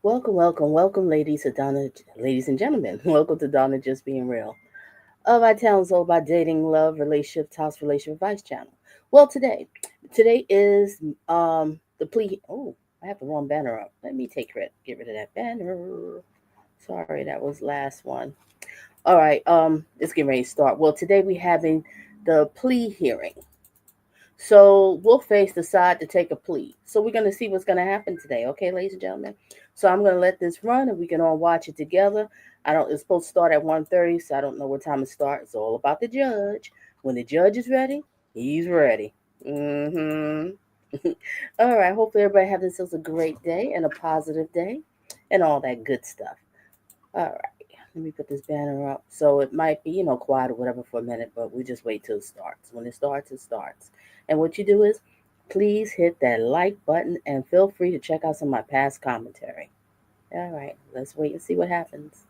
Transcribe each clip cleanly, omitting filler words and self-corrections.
Welcome, ladies and gentlemen. Welcome to Donna Just Being Real. Of our talents all about dating, love, relationship, house, relationship advice channel. Well, today is the plea. Oh, I have the wrong banner up. Let me get rid of that banner. Sorry, that was last one. All right, let's get ready to start. Well, today we having the plea hearing. So we'll face decide to take a plea. So we're gonna see what's gonna happen today, okay, ladies and gentlemen. So I'm gonna let this run and we can all watch it together. I don't it's supposed to start at 1:30, so I don't know what time it starts. It's all about the judge. When the judge is ready, he's ready. Mm-hmm. All right, hopefully everybody have themselves a great day and a positive day and all that good stuff. All right. Let me put this banner up. So it might be, quiet or whatever for a minute, but we just wait till it starts. When it starts, it starts. And what you do is please hit that like button and feel free to check out some of my past commentary. All right, let's wait and see what happens.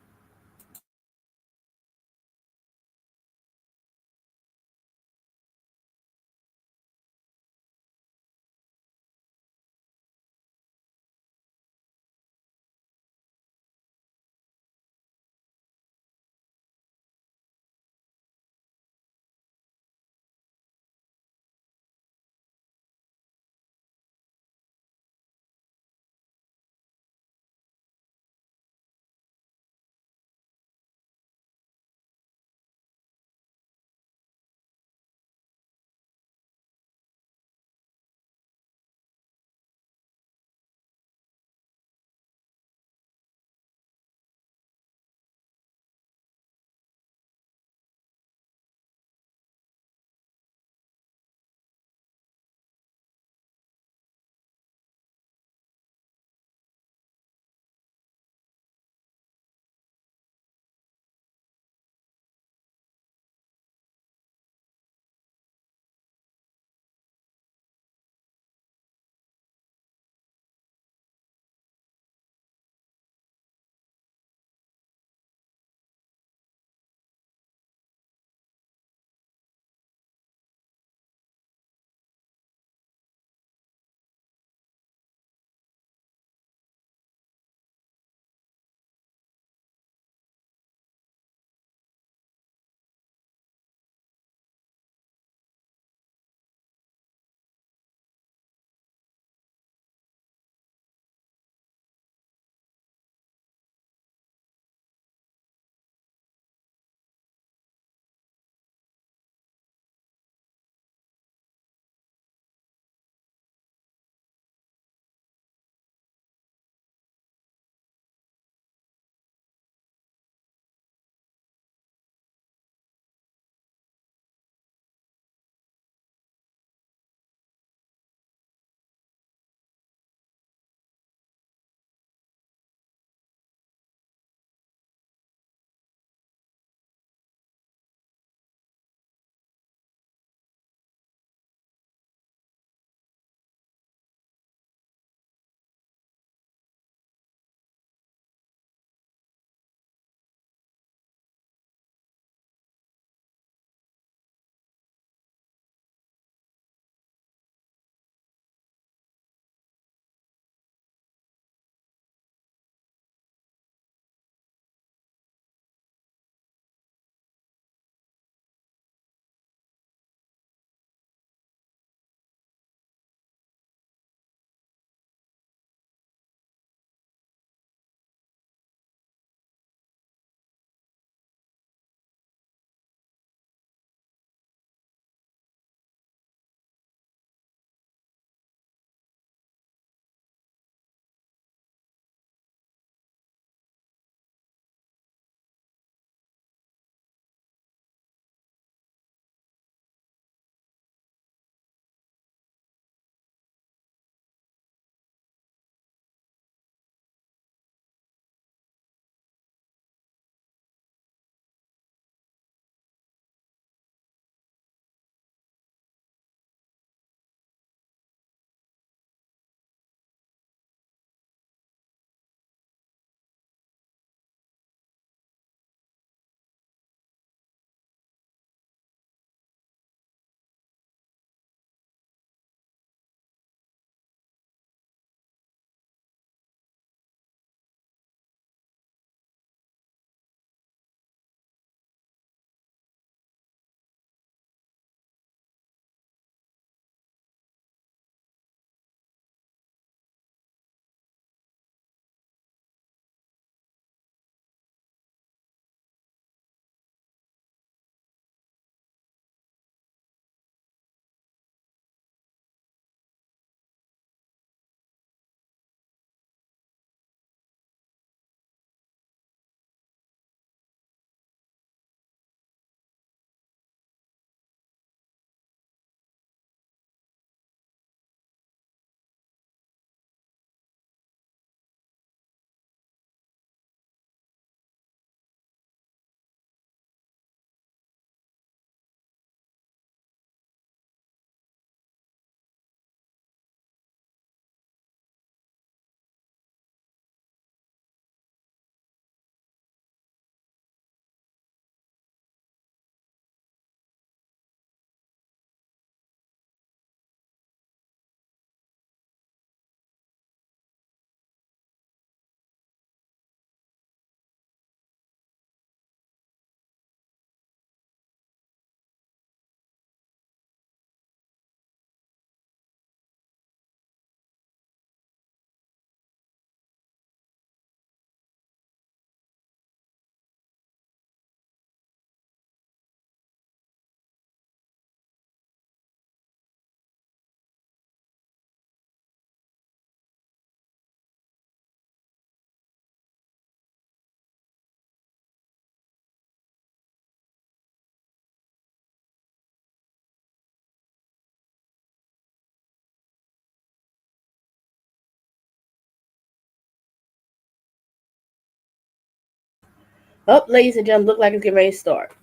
Up, ladies and gentlemen, look like it's getting ready to start.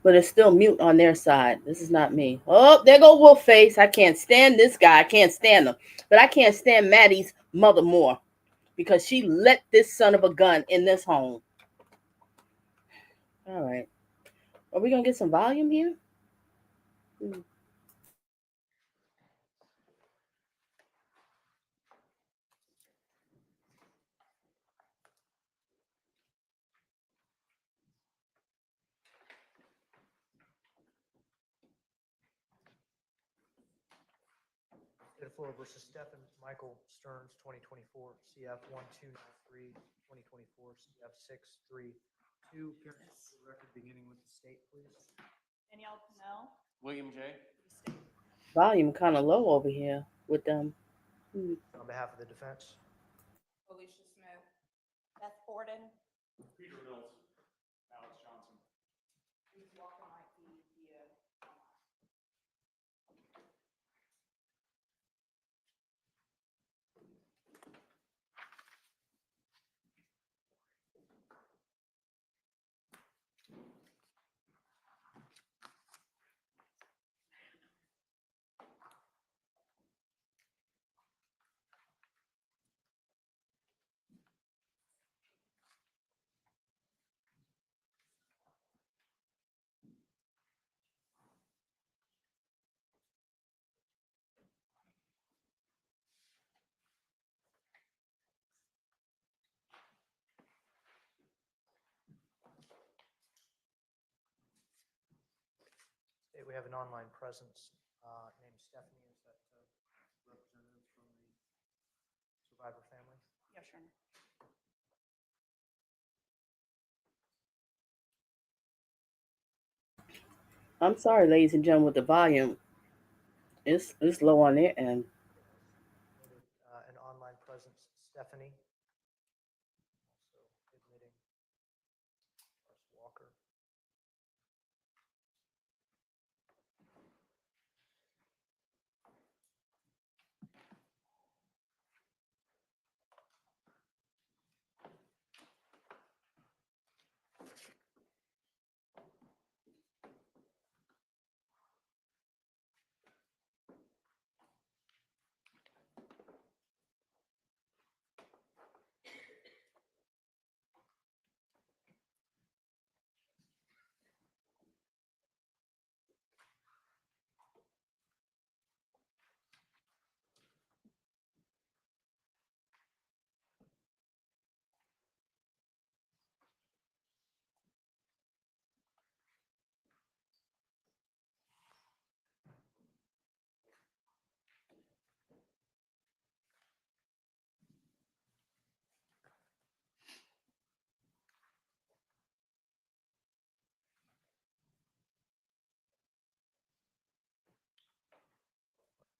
But it's still mute on their side. This is not me. Oh, there go Wolfface. I can't stand this guy. I can't stand him. But I can't stand Maddie's mother more because she let this son of a gun in this home. All right. Are we going to get some volume here? Hmm. Floor versus Stephan Michael Stearns, 2024, CF 1293, 2024, CF 632. Appearance for the record beginning with the state, please. Danielle Pennell. William J. Volume kind of low over here with them. Hmm. On behalf of the defense. Alicia Smith. Beth Borden. Peter Mills. Alex Johnson. Bruce Walker might be via online. State, we have an online presence named Stephanie. Is that representative from the survivor family? Yes, Your Honor. I'm sorry, ladies and gentlemen, with the volume. It's low on their end. An online presence, Stephanie. Also admitting Russ Walker.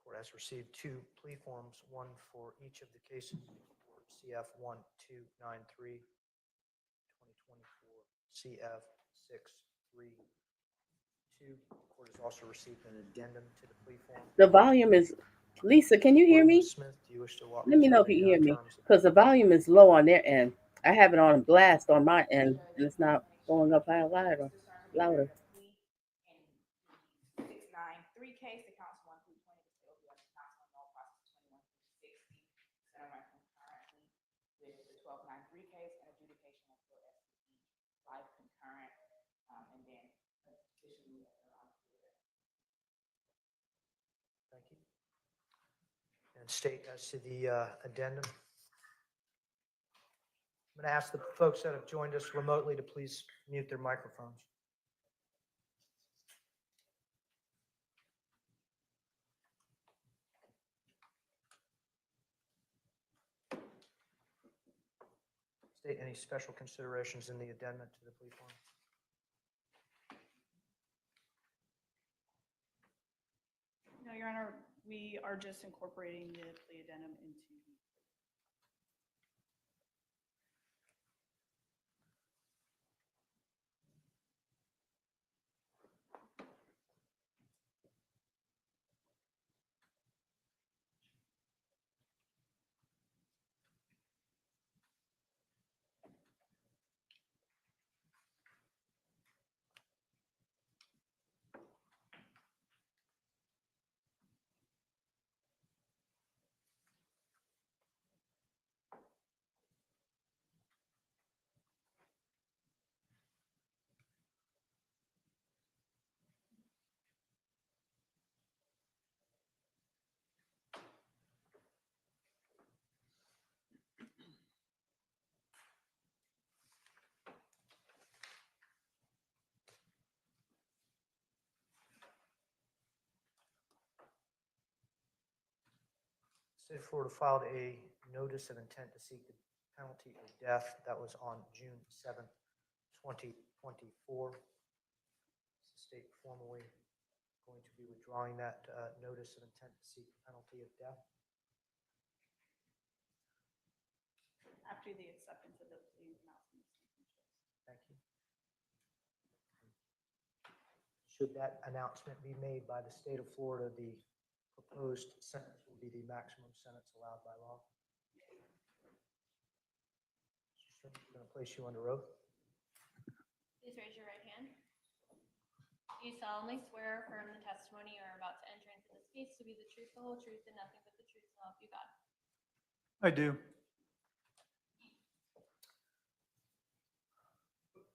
Court has received 2 plea forms, one for each of the cases. CF 1293, 2024, CF 632. Court has also received an addendum to the plea form. The volume is. Lisa, can you hear me? Smith, do you wish to walk Let me know if you hear me, because the volume is low on their end. I have it on blast on my end, and it's not going up higher louder. Louder. And 693 case, the counts 1 through 20, the state will be under counsel and all process 21 through 60. Center run concurrently with the 1293 case and adjudication of the SCE live concurrent, and then officially. Thank you. And state as to the addendum. I'm going to ask the folks that have joined us remotely to please mute their microphones. State any special considerations in the addendum to the plea form? No, Your Honor, we are just incorporating the plea addendum into the. State of Florida filed a notice of intent to seek the penalty of death. That was on June 7th, 2024. Is the state formally going to be withdrawing that notice of intent to seek the penalty of death? After the acceptance of the plea announcement. Thank you. Should that announcement be made by the state of Florida, the proposed sentence will be the maximum sentence allowed by law. I'm going to place you under oath. Please raise your right hand. Do you solemnly swear or affirm the testimony you are about to enter into this case to be the truth, the whole truth, and nothing but the truth, so help you God? I do.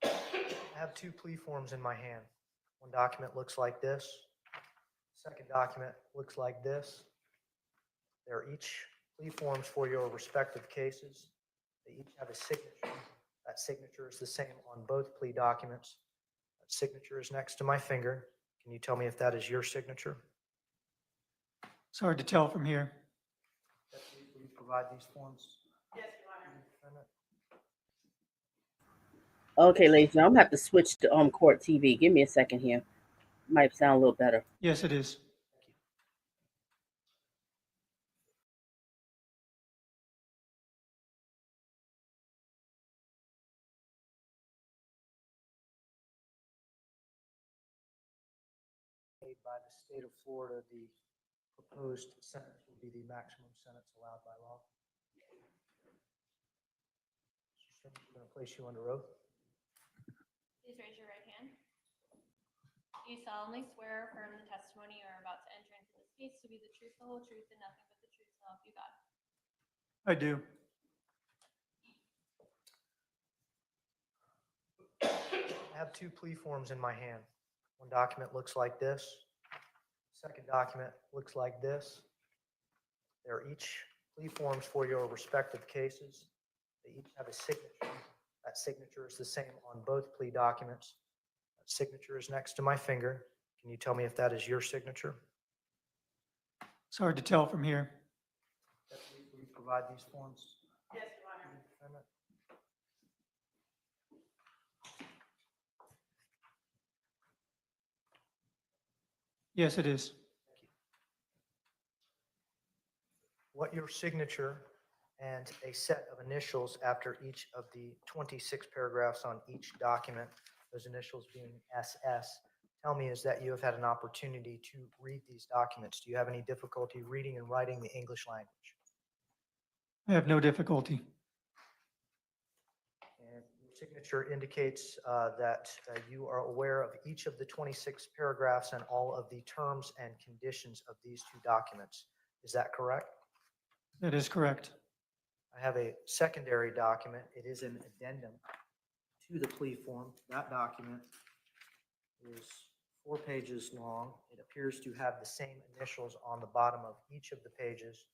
I have two plea forms in my hand. One document looks like this. Second document looks like this. They're each plea forms for your respective cases. They each have a signature. That signature is the same on both plea documents. That signature is next to my finger. Can you tell me if that is your signature? It's hard to tell from here. Deputy, will you provide these forms? Yes, Your Honor. Defendant? Okay, ladies, I'm gonna have to switch to court TV. Give me a second here. Might sound a little better. Yes, it is. Thank you. Made by the state of Florida, the proposed sentence will be the maximum sentence allowed by law. I'm going to place you under oath. Please raise your right hand. Do you solemnly swear or affirm the testimony you are about to enter into this case to be the truth, the whole truth, and nothing but the truth, so help you God? I do. I have two plea forms in my hand. One document looks like this. Second document looks like this. They're each plea forms for your respective cases. They each have a signature. That signature is the same on both plea documents. That signature is next to my finger. Can you tell me if that is your signature? It's hard to tell from here. Deputy, will you provide these forms? Yes, Your Honor. Defendant? Yes, it is. What your signature and a set of initials after each of the 26 paragraphs on each document, those initials being SS, tell me is that you have had an opportunity to read these documents. Do you have any difficulty reading and writing the English language? I have no difficulty. And your signature indicates that you are aware of each of the 26 paragraphs and all of the terms and conditions of these two documents. Is that correct? That is correct. I have a secondary document. It is an addendum to the plea form. That document is 4 pages long. It appears to have the same initials on the bottom of each of the pages,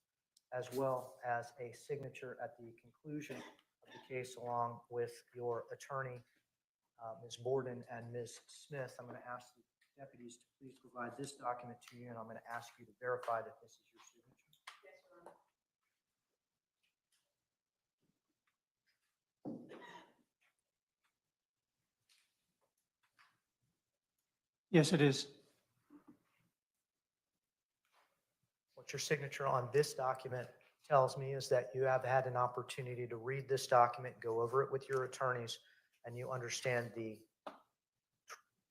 as well as a signature at the conclusion of the case along with your attorney, Ms. Borden and Ms. Smith. I'm going to ask the deputies to please provide this document to you, and I'm going to ask you to verify that this is your signature. Yes, Your Honor. Yes, it is. What your signature on this document tells me is that you have had an opportunity to read this document, go over it with your attorneys, and you understand the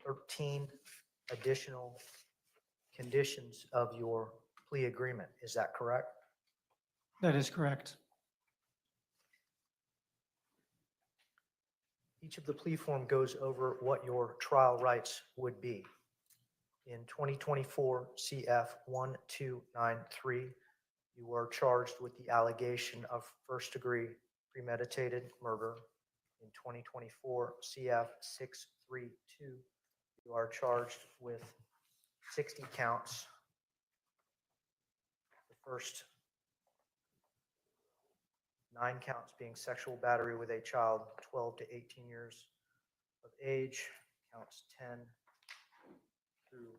13 additional conditions of your plea agreement. Is that correct? That is correct. Each of the plea form goes over what your trial rights would be. In 2024 CF 1293, you are charged with the allegation of first-degree premeditated murder. In 2024 CF 632, you are charged with 60 counts. The first 9 counts being sexual battery with a child 12 to 18 years of age, counts 10 through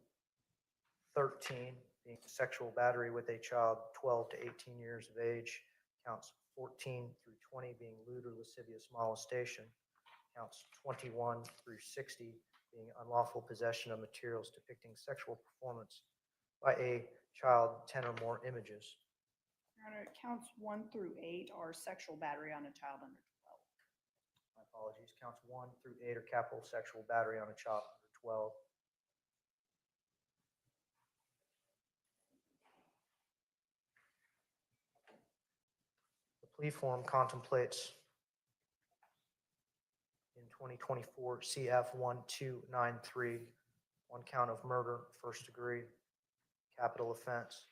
13 being sexual battery with a child 12 to 18 years of age. Counts 14 through 20 being lewd or lascivious molestation. Counts 21 through 60 being unlawful possession of materials depicting sexual performance by a child, 10 or more images. Your Honor, counts 1 through 8 are sexual battery on a child under 12. My apologies. Counts 1 through 8 are capital sexual battery on a child under 12. The plea form contemplates in 2024 CF 1293, one count of murder, first degree, capital offense.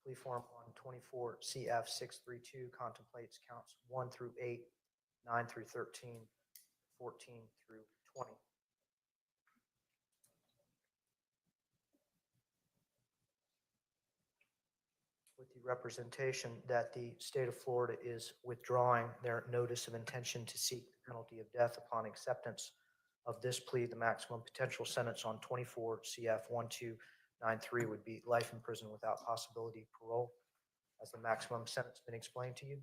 Plea form on 24 CF 632 contemplates counts 1 through 8, 9 through 13, 14 through 20. With the representation that the state of Florida is withdrawing their notice of intention to seek the penalty of death upon acceptance of this plea, the maximum potential sentence on 24 CF 1293 would be life in prison without possibility of parole. Has the maximum sentence been explained to you?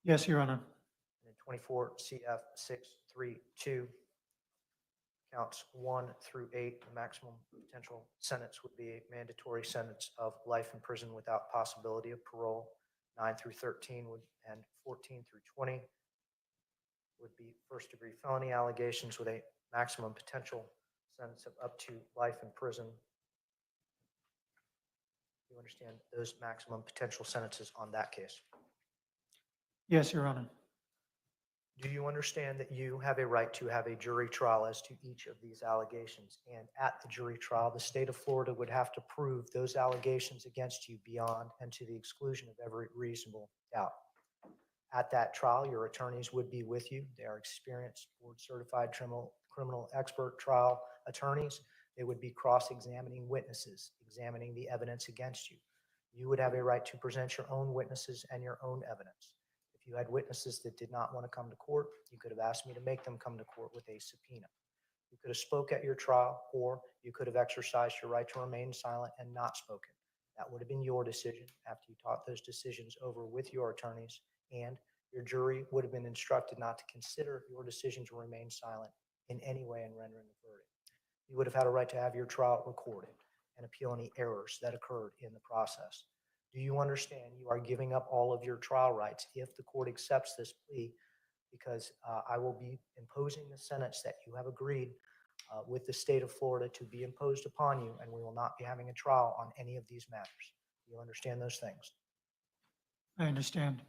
Yes, Your Honor. And in 24 CF 632, counts 1 through 8, the maximum potential sentence would be a mandatory sentence of life in prison without possibility of parole. 9 through 13 and 14 through 20 would be first degree felony allegations with a maximum potential sentence of up to life in prison. You understand those maximum potential sentences on that case? Yes, Your Honor. Do you understand that you have a right to have a jury trial as to each of these allegations? And at the jury trial, the state of Florida would have to prove those allegations against you beyond and to the exclusion of every reasonable doubt. At that trial, your attorneys would be with you. They are experienced, board-certified criminal expert trial attorneys. They would be cross-examining witnesses, examining the evidence against you. You would have a right to present your own witnesses and your own evidence. If you had witnesses that did not want to come to court, you could have asked me to make them come to court with a subpoena. You could have spoke at your trial, or you could have exercised your right to remain silent and not spoken. That would have been your decision after you talked those decisions over with your attorneys, and your jury would have been instructed not to consider your decision to remain silent in any way in rendering the verdict. You would have had a right to have your trial recorded and appeal any errors that occurred in the process. Do you understand you are giving up all of your trial rights if the court accepts this plea? Because I will be imposing the sentence that you have agreed with the state of Florida to be imposed upon you, and we will not be having a trial on any of these matters. Do you understand those things? I understand.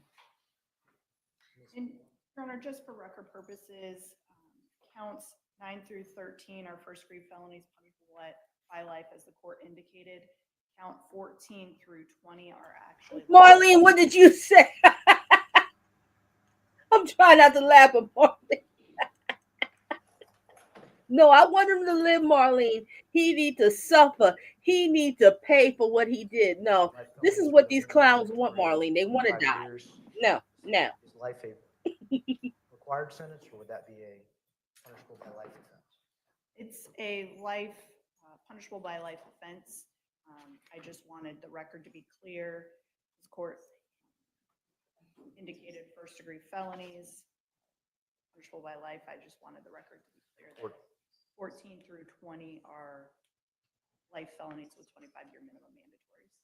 And Your Honor, just for record purposes, counts 9 through 13 are first degree felonies punishable by life, as the court indicated. Count 14 through 20 are actually. Marlene, what did you say? I'm trying not to laugh at Marlene. No, I want him to live, Marlene. He need to suffer. He need to pay for what he did. No, this is what these clowns want, Marlene. They want to die. No. Is life a required sentence, or would that be a punishable by life offense? It's a life, punishable by life offense. I just wanted the record to be clear. This court indicated first degree felonies, punishable by life. I just wanted the record to be clear that 14 through 20 are life felonies with 25-year minimum mandatories.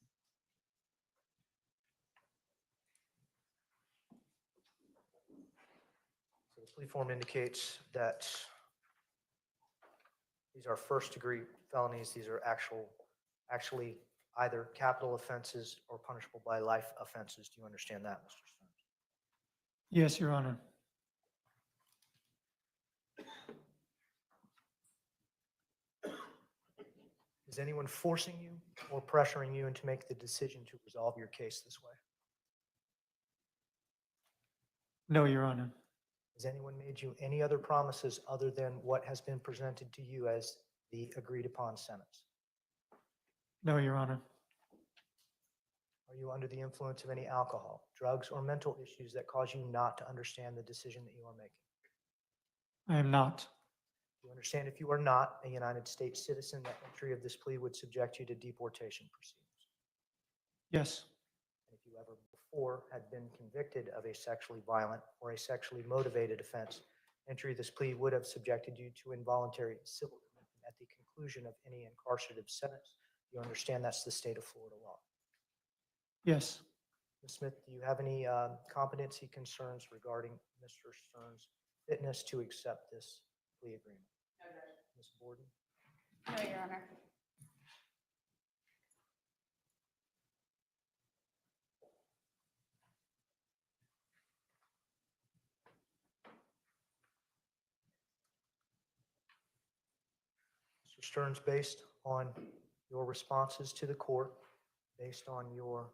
So the plea form indicates that these are first degree felonies. These are actually either capital offenses or punishable by life offenses. Do you understand that, Mr. Stone? Yes, Your Honor. Is anyone forcing you or pressuring you into make the decision to resolve your case this way? No, Your Honor. Has anyone made you any other promises other than what has been presented to you as the agreed upon sentence? No, Your Honor. Are you under the influence of any alcohol, drugs, or mental issues that cause you not to understand the decision that you are making? I am not. Do you understand understand if you are not a United States citizen, that entry of this plea would subject you to deportation proceedings. Yes, And if you ever before had been convicted of a sexually violent or a sexually motivated offense, entry of this plea would have subjected you to involuntary civil commitment at the conclusion of any incarcerative sentence. You understand that's the state of Florida law. yes. Ms. Smith, do you have any competency concerns regarding Mr. Stern's fitness to accept this plea agreement? Ms. Borden? No, Your Honor. Mr. Stearns, based on your responses to the court, based on your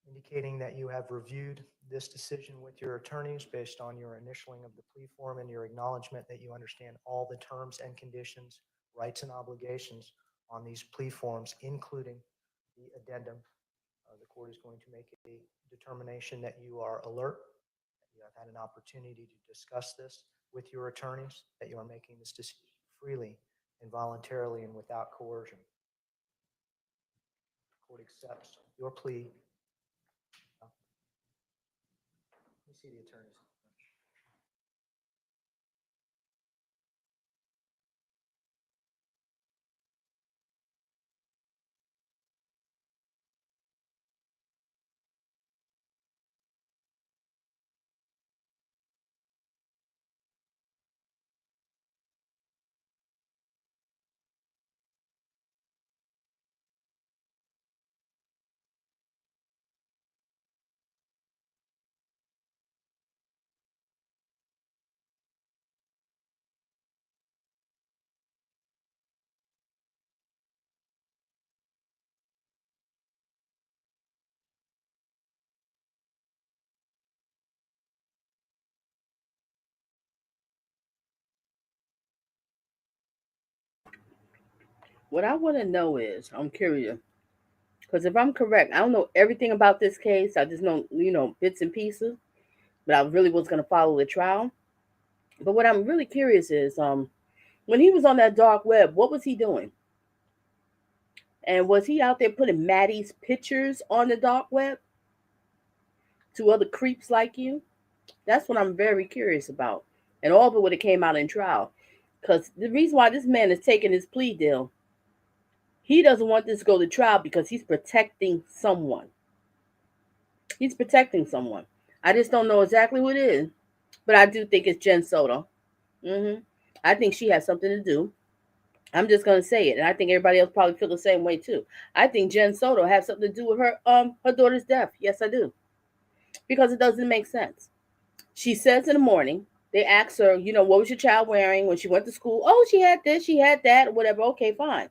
indicating that you have reviewed this decision with your attorneys, based on your initialing of the plea form and your acknowledgement that you understand all the terms and conditions, rights and obligations on these plea forms, including the addendum, the court is going to make a determination that you are alert, that you have had an opportunity to discuss this with your attorneys, that you are making this decision freely and voluntarily and without coercion. The court accepts your plea. Let me see the attorneys. What I want to know is, I'm curious, because if I'm correct, I don't know everything about this case. I just know, bits and pieces, but I really was going to follow the trial. But what I'm really curious is, when he was on that dark web, what was he doing? And was he out there putting Maddie's pictures on the dark web to other creeps like you? That's what I'm very curious about. And all of it would have came out in trial. Because the reason why this man is taking his plea deal, he doesn't want this to go to trial because he's protecting someone. He's protecting someone. I just don't know exactly what it is, but I do think it's Jen Soto. I think she has something to do. I'm just gonna say it, and I think everybody else probably feel the same way too. I think Jen Soto has something to do with her daughter's death. Yes, I do, because it doesn't make sense. She says in the morning, they ask her, what was your child wearing when she went to school? Oh, she had this, she had that, whatever. Okay, fine.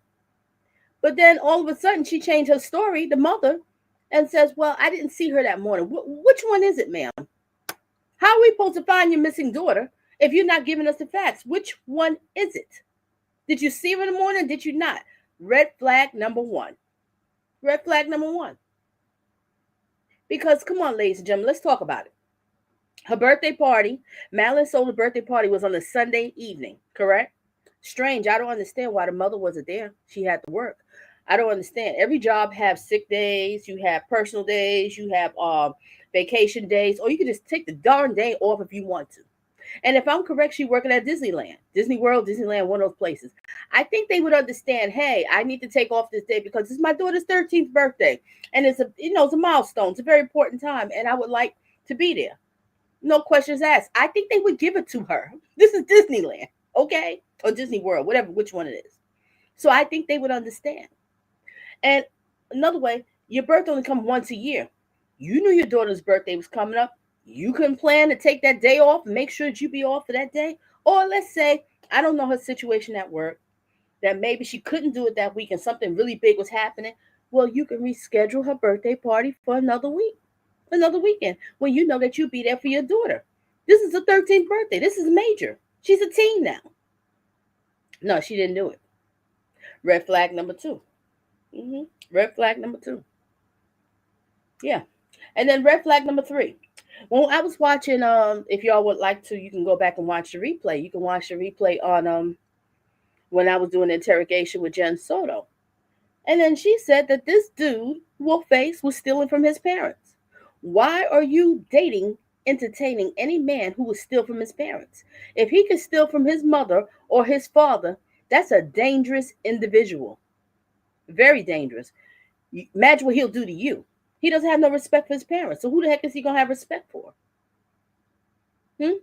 But then all of a sudden, she changed her story, the mother, and says, well, I didn't see her that morning. Which one is it, ma'am? How are we supposed to find your missing daughter if you're not giving us the facts? Which one is it? Did you see her in the morning? Did you not? Red flag number one. Red flag number one. Because, come on, ladies and gentlemen, let's talk about it. Her birthday party, Madeline Soto's birthday party, was on a Sunday evening, correct? Strange. I don't understand why the mother wasn't there. She had to work. I don't understand. Every job have sick days. You have personal days. You have vacation days, or you can just take the darn day off if you want to. And if I'm correct, she's working at Disneyland, Disney World, Disneyland, one of those places. I think they would understand. Hey, I need to take off this day because it's my daughter's 13th birthday, and it's a milestone. It's a very important time, and I would like to be there. No questions asked. I think they would give it to her. This is Disneyland, okay, or Disney World, whatever, which one it is. So I think they would understand. And another way, your birthday only comes once a year. You knew your daughter's birthday was coming up. You can plan to take that day off and make sure that you be off for that day. Or let's say, I don't know her situation at work, that maybe she couldn't do it that week and something really big was happening. Well, you can reschedule her birthday party for another week, another weekend, when you know that you'll be there for your daughter. This is her 13th birthday. This is major. She's a teen now. No, she didn't do it. Red flag number 2. Red flag number 2. Yeah. And then red flag number 3. Well, I was watching. If y'all would like to, you can go back and watch the replay. You can watch the replay on when I was doing the interrogation with Jen Soto, and then she said that this dude, Wolfface, was stealing from his parents. Why are you dating, entertaining any man who would steal from his parents? If he could steal from his mother or his father, that's a dangerous individual. Very dangerous. Imagine what he'll do to you. He doesn't have no respect for his parents. So who the heck is he gonna have respect for? Hmm?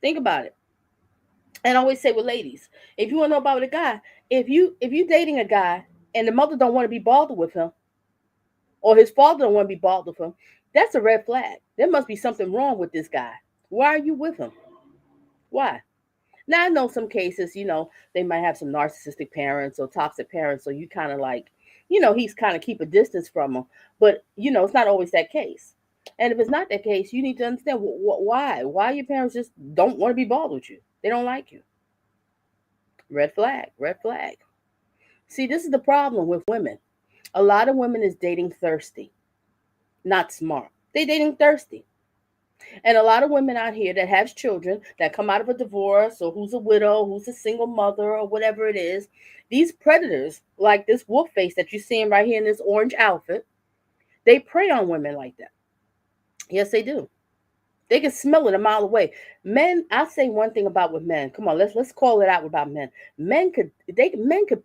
Think about it. And I always say with ladies, if you want to know about a guy, if you dating a guy and the mother don't want to be bothered with him, or his father don't want to be bothered with him, that's a red flag. There must be something wrong with this guy. Why are you with him? Why? Now I know some cases, they might have some narcissistic parents or toxic parents, so you kind of like, he's kind of keep a distance from them. But it's not always that case. And if it's not that case, you need to understand why. Why your parents just don't want to be bothered with you. They don't like you. Red flag. Red flag. See, this is the problem with women. A lot of women is dating thirsty, not smart. They dating thirsty. And a lot of women out here that has children that come out of a divorce or who's a widow, who's a single mother or whatever it is, these predators, like this wolf face that you're seeing right here in this orange outfit, they prey on women like that. Yes, they do. They can smell it a mile away. Men, I'll say one thing about with men. Come on, let's call it out about men. Men could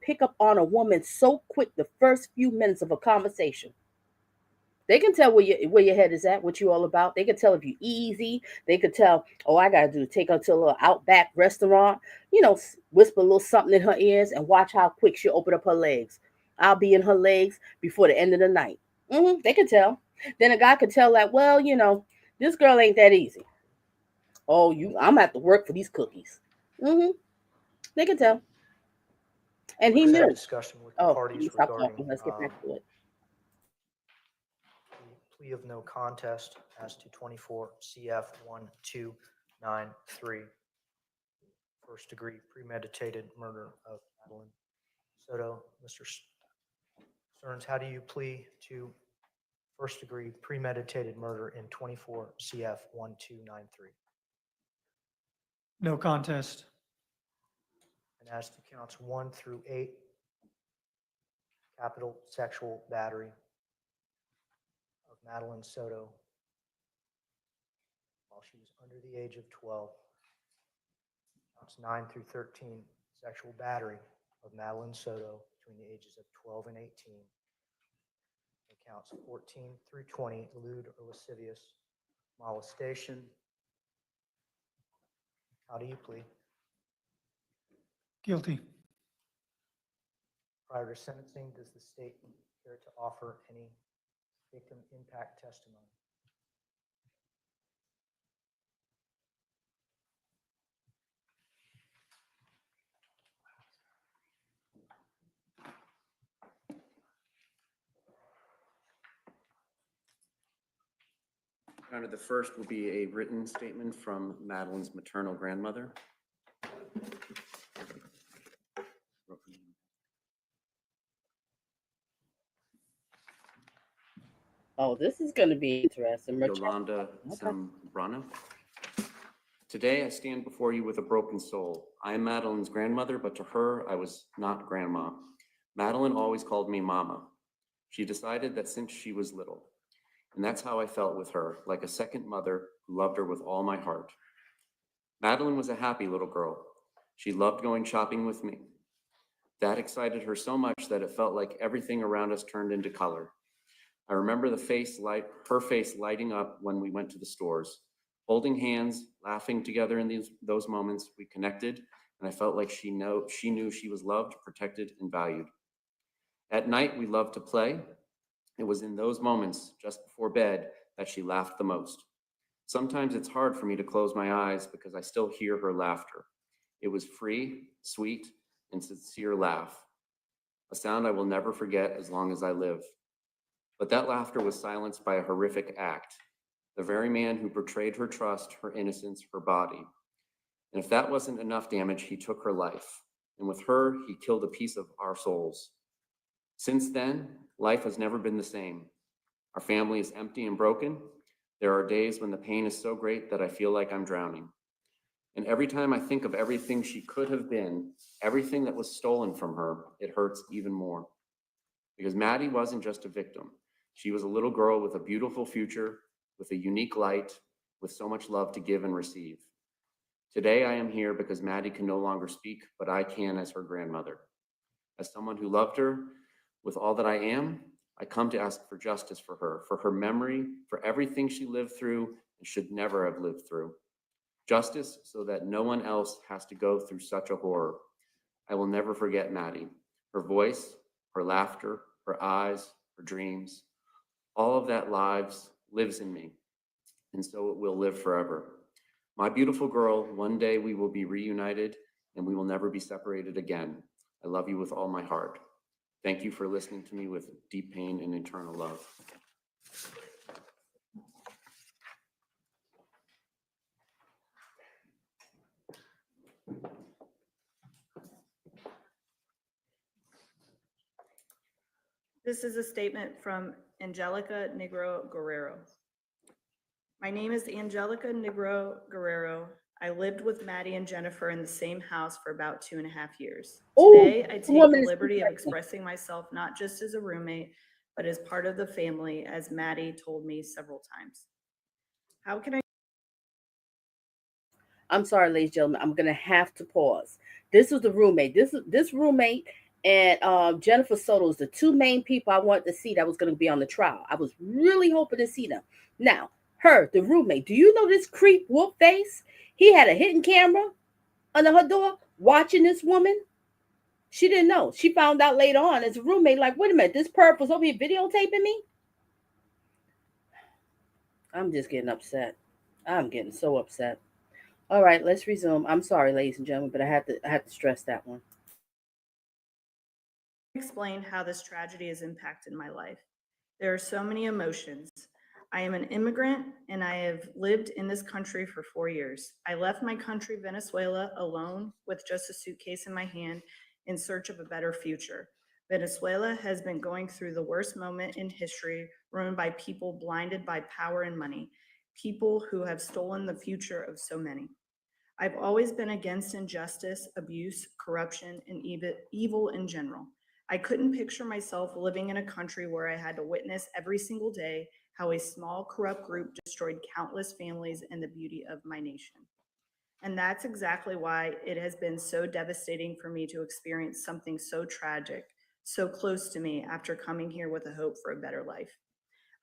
pick up on a woman so quick the first few minutes of a conversation. They can tell where your head is at, what you all about. They can tell if you easy. They could tell, oh, I gotta do take her to a little outback restaurant. Whisper a little something in her ears and watch how quick she'll open up her legs. I'll be in her legs before the end of the night. They can tell. Then a guy could tell that, well, this girl ain't that easy. Oh, I'm gonna have to work for these cookies. hmm They can tell, and he Let's have knew. discussion with the Oh, let me parties stop regarding talking. Let's get back to it. the plea of no contest as to 24 CF 1293, first degree premeditated murder of Madeline Soto. Mr. Stearns, how do you plea to first degree premeditated murder in 24 CF 1293? No contest. And as to counts 1 through 8, capital sexual battery of Madeline Soto while she was under the age of 12. Counts 9 through 13, sexual battery of Madeline Soto between the ages of 12 and 18. And counts 14 through 20, lewd or lascivious molestation. How do you plead? Guilty. Prior to sentencing, does the state care to offer any victim impact testimony? Your Honor, the first will be a written statement from Madeline's maternal grandmother. Oh, this is going to be interesting. Yolanda Okay. Zambrano. Today, I stand before you with a broken soul. I am Madeline's grandmother, but to her, I was not grandma. Madeline always called me Mama. She decided that since she was little, and that's how I felt with her, like a second mother who loved her with all my heart. Madeline was a happy little girl. She loved going shopping with me. That excited her so much that it felt like everything around us turned into color. I remember her face lighting up when we went to the stores, holding hands, laughing together in those moments. We connected, and I felt like she knew she was loved, protected, and valued. At night, we loved to play. It was in those moments, just before bed, that she laughed the most. Sometimes it's hard for me to close my eyes because I still hear her laughter. It was free, sweet, and sincere laugh, a sound I will never forget as long as I live. But that laughter was silenced by a horrific act. The very man who betrayed her trust, her innocence, her body. And if that wasn't enough damage, he took her life. And with her, he killed a piece of our souls. Since then, life has never been the same. Our family is empty and broken. There are days when the pain is so great that I feel like I'm drowning. And every time I think of everything she could have been, everything that was stolen from her, it hurts even more. Because Maddie wasn't just a victim. She was a little girl with a beautiful future, with a unique light, with so much love to give and receive. Today I am here because Maddie can no longer speak, but I can as her grandmother. As someone who loved her with all that I am, I come to ask for justice for her memory, for everything she lived through and should never have lived through. Justice so that no one else has to go through such a horror. I will never forget Maddie, her voice, her laughter, her eyes, her dreams. All of that lives in me, and so it will live forever. My beautiful girl, one day we will be reunited and we will never be separated again. I love you with all my heart. Thank you for listening to me with deep pain and eternal love. This is a statement from Angelica Negro Guerrero. My name is Angelica Negro Guerrero. I lived with Maddie and Jennifer in the same house for about 2.5 years. Ooh, Today, I the take woman the is liberty of pregnant. expressing myself not just as a roommate, but as part of the family, as Maddie told me several times. How can I I'm sorry, ladies and gentlemen. I'm gonna have to pause. This was the roommate. This roommate and Jennifer Soto is the two main people I wanted to see that was gonna be on the trial. I was really hoping to see them. Now, her, the roommate. Do you know this creep whoop face? He had a hidden camera under her door watching this woman. She didn't know. She found out later on as a roommate, like, wait a minute, this perp was over here videotaping me. I'm just getting upset. I'm getting so upset. All right, let's resume. I'm sorry, ladies and gentlemen, but I had to stress that one. explain how this tragedy has impacted my life? There are so many emotions. I am an immigrant and I have lived in this country for 4 years. I left my country, Venezuela, alone with just a suitcase in my hand in search of a better future. Venezuela has been going through the worst moment in history, run by people blinded by power and money, people who have stolen the future of so many. I've always been against injustice, abuse, corruption, and evil in general. I couldn't picture myself living in a country where I had to witness every single day how a small, corrupt group destroyed countless families and the beauty of my nation. And that's exactly why it has been so devastating for me to experience something so tragic, so close to me after coming here with a hope for a better life.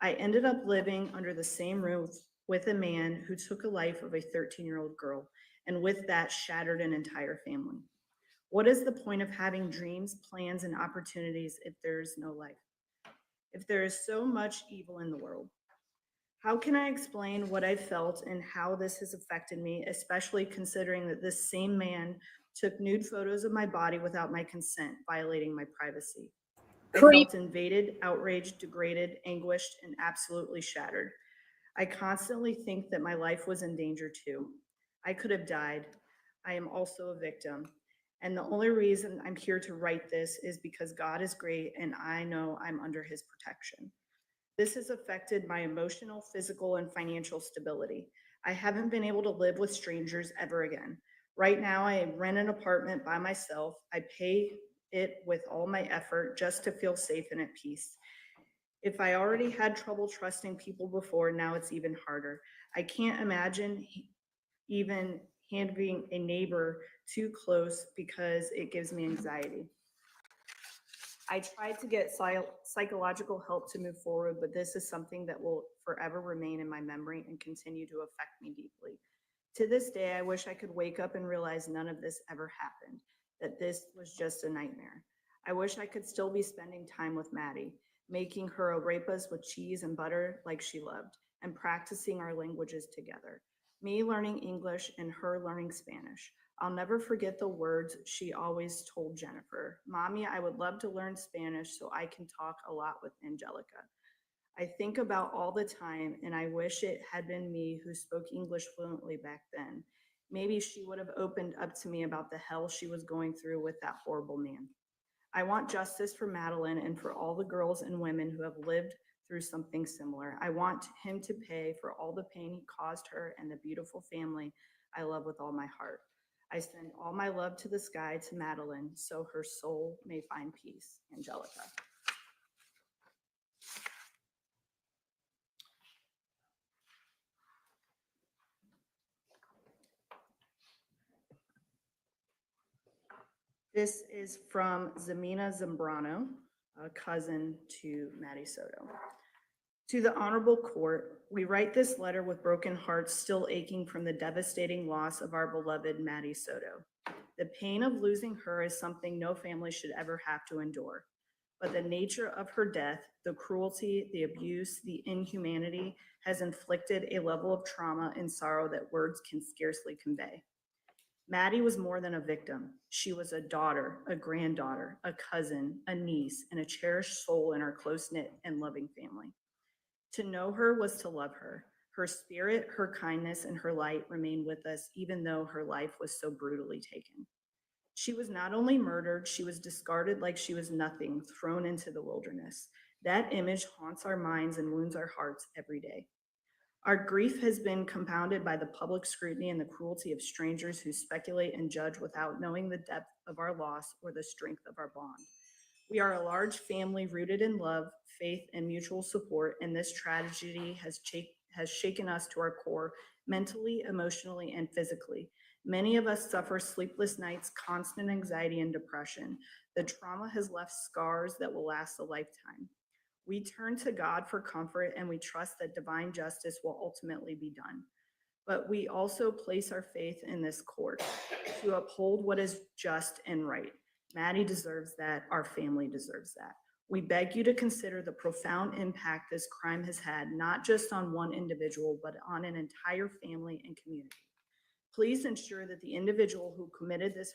I ended up living under the same roof with a man who took a life of a 13-year-old girl, and with that shattered an entire family. What is the point of having dreams, plans, and opportunities if there is no life? If there is so much evil in the world? How can I explain what I felt and how this has affected me, especially considering that this same man took nude photos of my body without my consent, violating my privacy? I Creep. felt invaded, outraged, degraded, anguished, and absolutely shattered. I constantly think that my life was in danger too. I could have died. I am also a victim. And the only reason I'm here to write this is because God is great and I know I'm under his protection. This has affected my emotional, physical, and financial stability. I haven't been able to live with strangers ever again. Right now, I rent an apartment by myself. I pay it with all my effort just to feel safe and at peace. If I already had trouble trusting people before, now it's even harder. I can't imagine even handling a neighbor too close because it gives me anxiety. I tried to get psychological help to move forward, but this is something that will forever remain in my memory and continue to affect me deeply. To this day, I wish I could wake up and realize none of this ever happened, that this was just a nightmare. I wish I could still be spending time with Maddie, making her arepas with cheese and butter like she loved, and practicing our languages together. Me learning English and her learning Spanish. I'll never forget the words she always told Jennifer. Mommy, I would love to learn Spanish so I can talk a lot with Angelica. I think about all the time, and I wish it had been me who spoke English fluently back then. Maybe she would have opened up to me about the hell she was going through with that horrible man. I want justice for Madeline and for all the girls and women who have lived through something similar. I want him to pay for all the pain he caused her and the beautiful family I love with all my heart. I send all my love to the sky to Madeline so her soul may find peace. Angelica. This is from Zamina Zambrano, a cousin to Maddie Soto. To the Honorable Court, we write this letter with broken hearts still aching from the devastating loss of our beloved Maddie Soto. The pain of losing her is something no family should ever have to endure. But the nature of her death, the cruelty, the abuse, the inhumanity has inflicted a level of trauma and sorrow that words can scarcely convey. Maddie was more than a victim. She was a daughter, a granddaughter, a cousin, a niece, and a cherished soul in our close-knit and loving family. To know her was to love her. Her spirit, her kindness, and her light remained with us, even though her life was so brutally taken. She was not only murdered, she was discarded like she was nothing, thrown into the wilderness. That image haunts our minds and wounds our hearts every day. Our grief has been compounded by the public scrutiny and the cruelty of strangers who speculate and judge without knowing the depth of our loss or the strength of our bond. We are a large family rooted in love, faith, and mutual support, and this tragedy has shaken us to our core, mentally, emotionally, and physically. Many of us suffer sleepless nights, constant anxiety, and depression. The trauma has left scars that will last a lifetime. We turn to God for comfort, and we trust that divine justice will ultimately be done. But we also place our faith in this court to uphold what is just and right. Maddie deserves that. Our family deserves that. We beg you to consider the profound impact this crime has had, not just on one individual, but on an entire family and community. Please ensure that the individual who committed this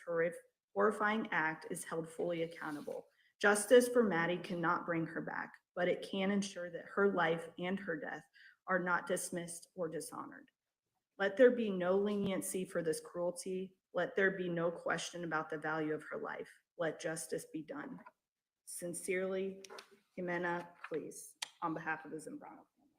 horrifying act is held fully accountable. Justice for Maddie cannot bring her back, but it can ensure that her life and her death are not dismissed or dishonored. Let there be no leniency for this cruelty. Let there be no question about the value of her life. Let justice be done. Sincerely, Jimena, please, on behalf of the Zambrano family.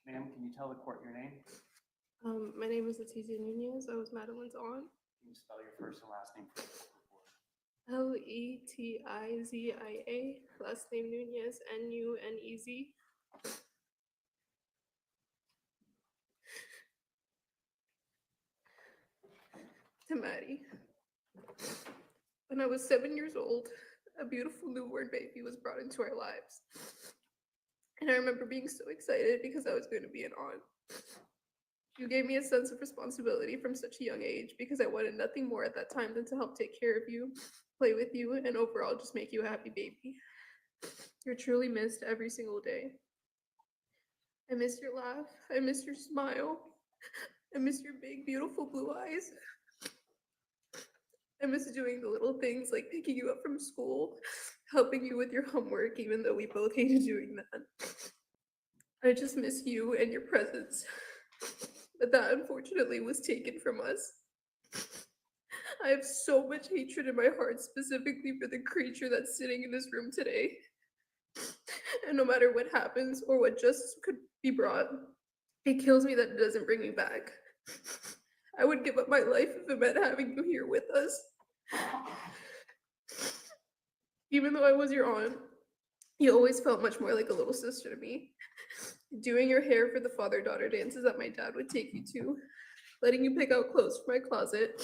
Ma'am, can you tell the court your name? My name is Letizia Nunez. I was Madeline's aunt. Can you spell your first and last name for the report? Letizia. Last name Nunez. Nunez. To Maddie. When I was 7 years old, a beautiful newborn baby was brought into our lives. And I remember being so excited because I was going to be an aunt. You gave me a sense of responsibility from such a young age because I wanted nothing more at that time than to help take care of you, play with you, and overall just make you a happy baby. You're truly missed every single day. I miss your laugh. I miss your smile. I miss your big, beautiful blue eyes. I miss doing the little things like picking you up from school, helping you with your homework, even though we both hated doing that. I just miss you and your presence. But that unfortunately was taken from us. I have so much hatred in my heart, specifically for the creature that's sitting in this room today. And no matter what happens or what justice could be brought, it kills me that it doesn't bring me back. I would give up my life if it meant having you here with us. Even though I was your aunt, you always felt much more like a little sister to me. Doing your hair for the father-daughter dances that my dad would take you to, letting you pick out clothes from my closet,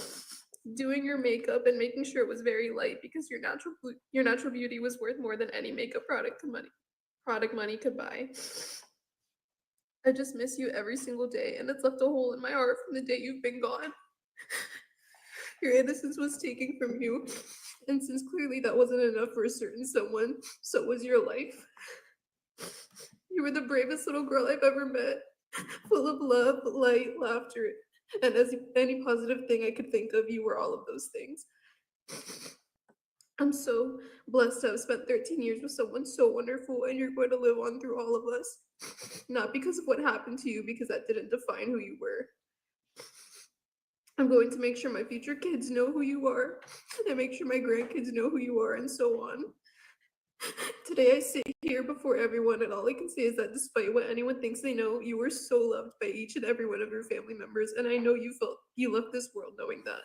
doing your makeup and making sure it was very light because your natural beauty was worth more than any makeup product money could buy. I just miss you every single day, and it's left a hole in my heart from the day you've been gone. Your innocence was taken from you, and since clearly that wasn't enough for a certain someone, so was your life. You were the bravest little girl I've ever met, full of love, light, laughter, and as any positive thing I could think of, you were all of those things. I'm so blessed to have spent 13 years with someone so wonderful, and you're going to live on through all of us. Not because of what happened to you, because that didn't define who you were. I'm going to make sure my future kids know who you are, and make sure my grandkids know who you are, and so on. Today I sit here before everyone, and all I can say is that despite what anyone thinks they know, you were so loved by each and every one of your family members, and I know you left this world knowing that.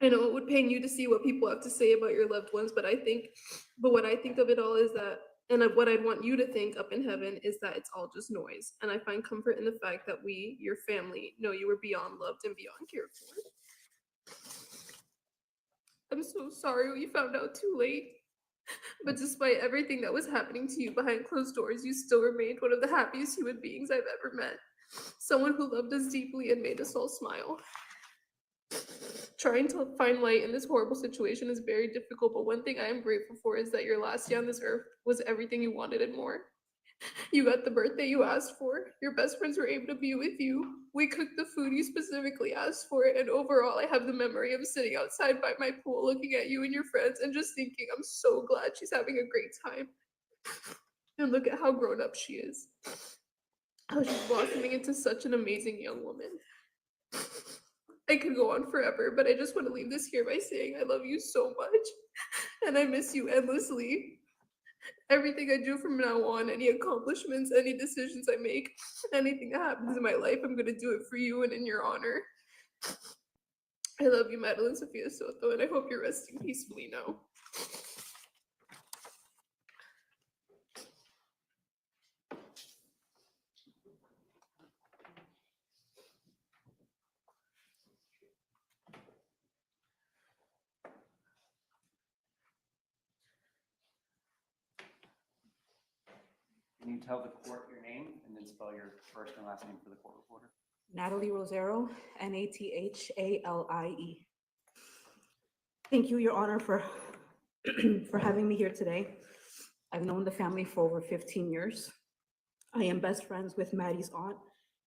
I know it would pain you to see what people have to say about your loved ones, but what I think of it all is that, and what I'd want you to think up in heaven is that it's all just noise. And I find comfort in the fact that we, your family, know you were beyond loved and beyond cared for. I'm so sorry we found out too late. But despite everything that was happening to you behind closed doors, you still remained one of the happiest human beings I've ever met. Someone who loved us deeply and made us all smile. Trying to find light in this horrible situation is very difficult, but one thing I am grateful for is that your last day on this earth was everything you wanted and more. You got the birthday you asked for. Your best friends were able to be with you. We cooked the food you specifically asked for, and overall, I have the memory of sitting outside by my pool looking at you and your friends and just thinking, I'm so glad she's having a great time. And look at how grown up she is. How she's blossoming into such an amazing young woman. I could go on forever, but I just want to leave this here by saying I love you so much, and I miss you endlessly. Everything I do from now on, any accomplishments, any decisions I make, anything that happens in my life, I'm going to do it for you and in your honor. I love you, Madeline Soto, and I hope you're resting peacefully now. Can you tell the court your name and then spell your first and last name for the court reporter? Natalie Rosero, Nathalie. Thank you, Your Honor, for, for having me here today. I've known the family for over 15 years. I am best friends with Maddie's aunt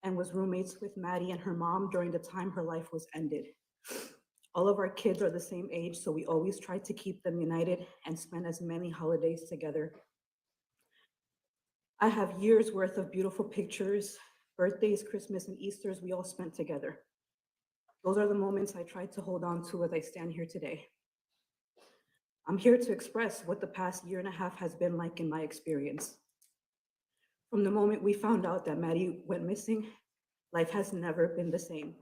and was roommates with Maddie and her mom during the time her life was ended. All of our kids are the same age, so we always try to keep them united and spend as many holidays together. I have years worth of beautiful pictures, birthdays, Christmas, and Easters we all spent together. Those are the moments I try to hold on to as I stand here today. I'm here to express what the past year and a half has been like in my experience. From the moment we found out that Maddie went missing, life has never been the same.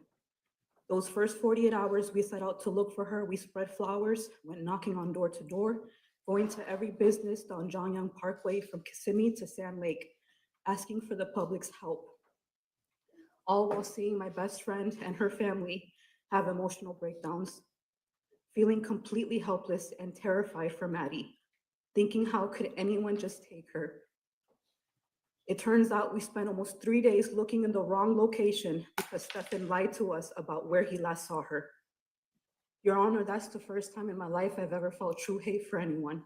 Those first 48 hours we set out to look for her, we spread flowers, went knocking on door to door, going to every business down John Young Parkway from Kissimmee to Sand Lake, asking for the public's help. All while seeing my best friend and her family have emotional breakdowns, feeling completely helpless and terrified for Maddie, thinking how could anyone just take her? It turns out we spent almost 3 days looking in the wrong location because Stephan lied to us about where he last saw her. Your Honor, that's the first time in my life I've ever felt true hate for anyone.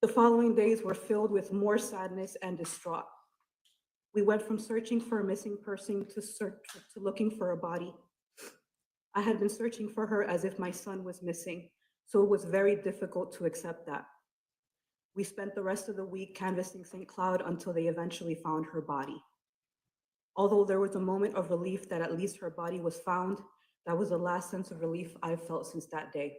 The following days were filled with more sadness and distraught. We went from searching for a missing person to looking for a body. I had been searching for her as if my son was missing, so it was very difficult to accept that. We spent the rest of the week canvassing St. Cloud until they eventually found her body. Although there was a moment of relief that at least her body was found, that was the last sense of relief I've felt since that day.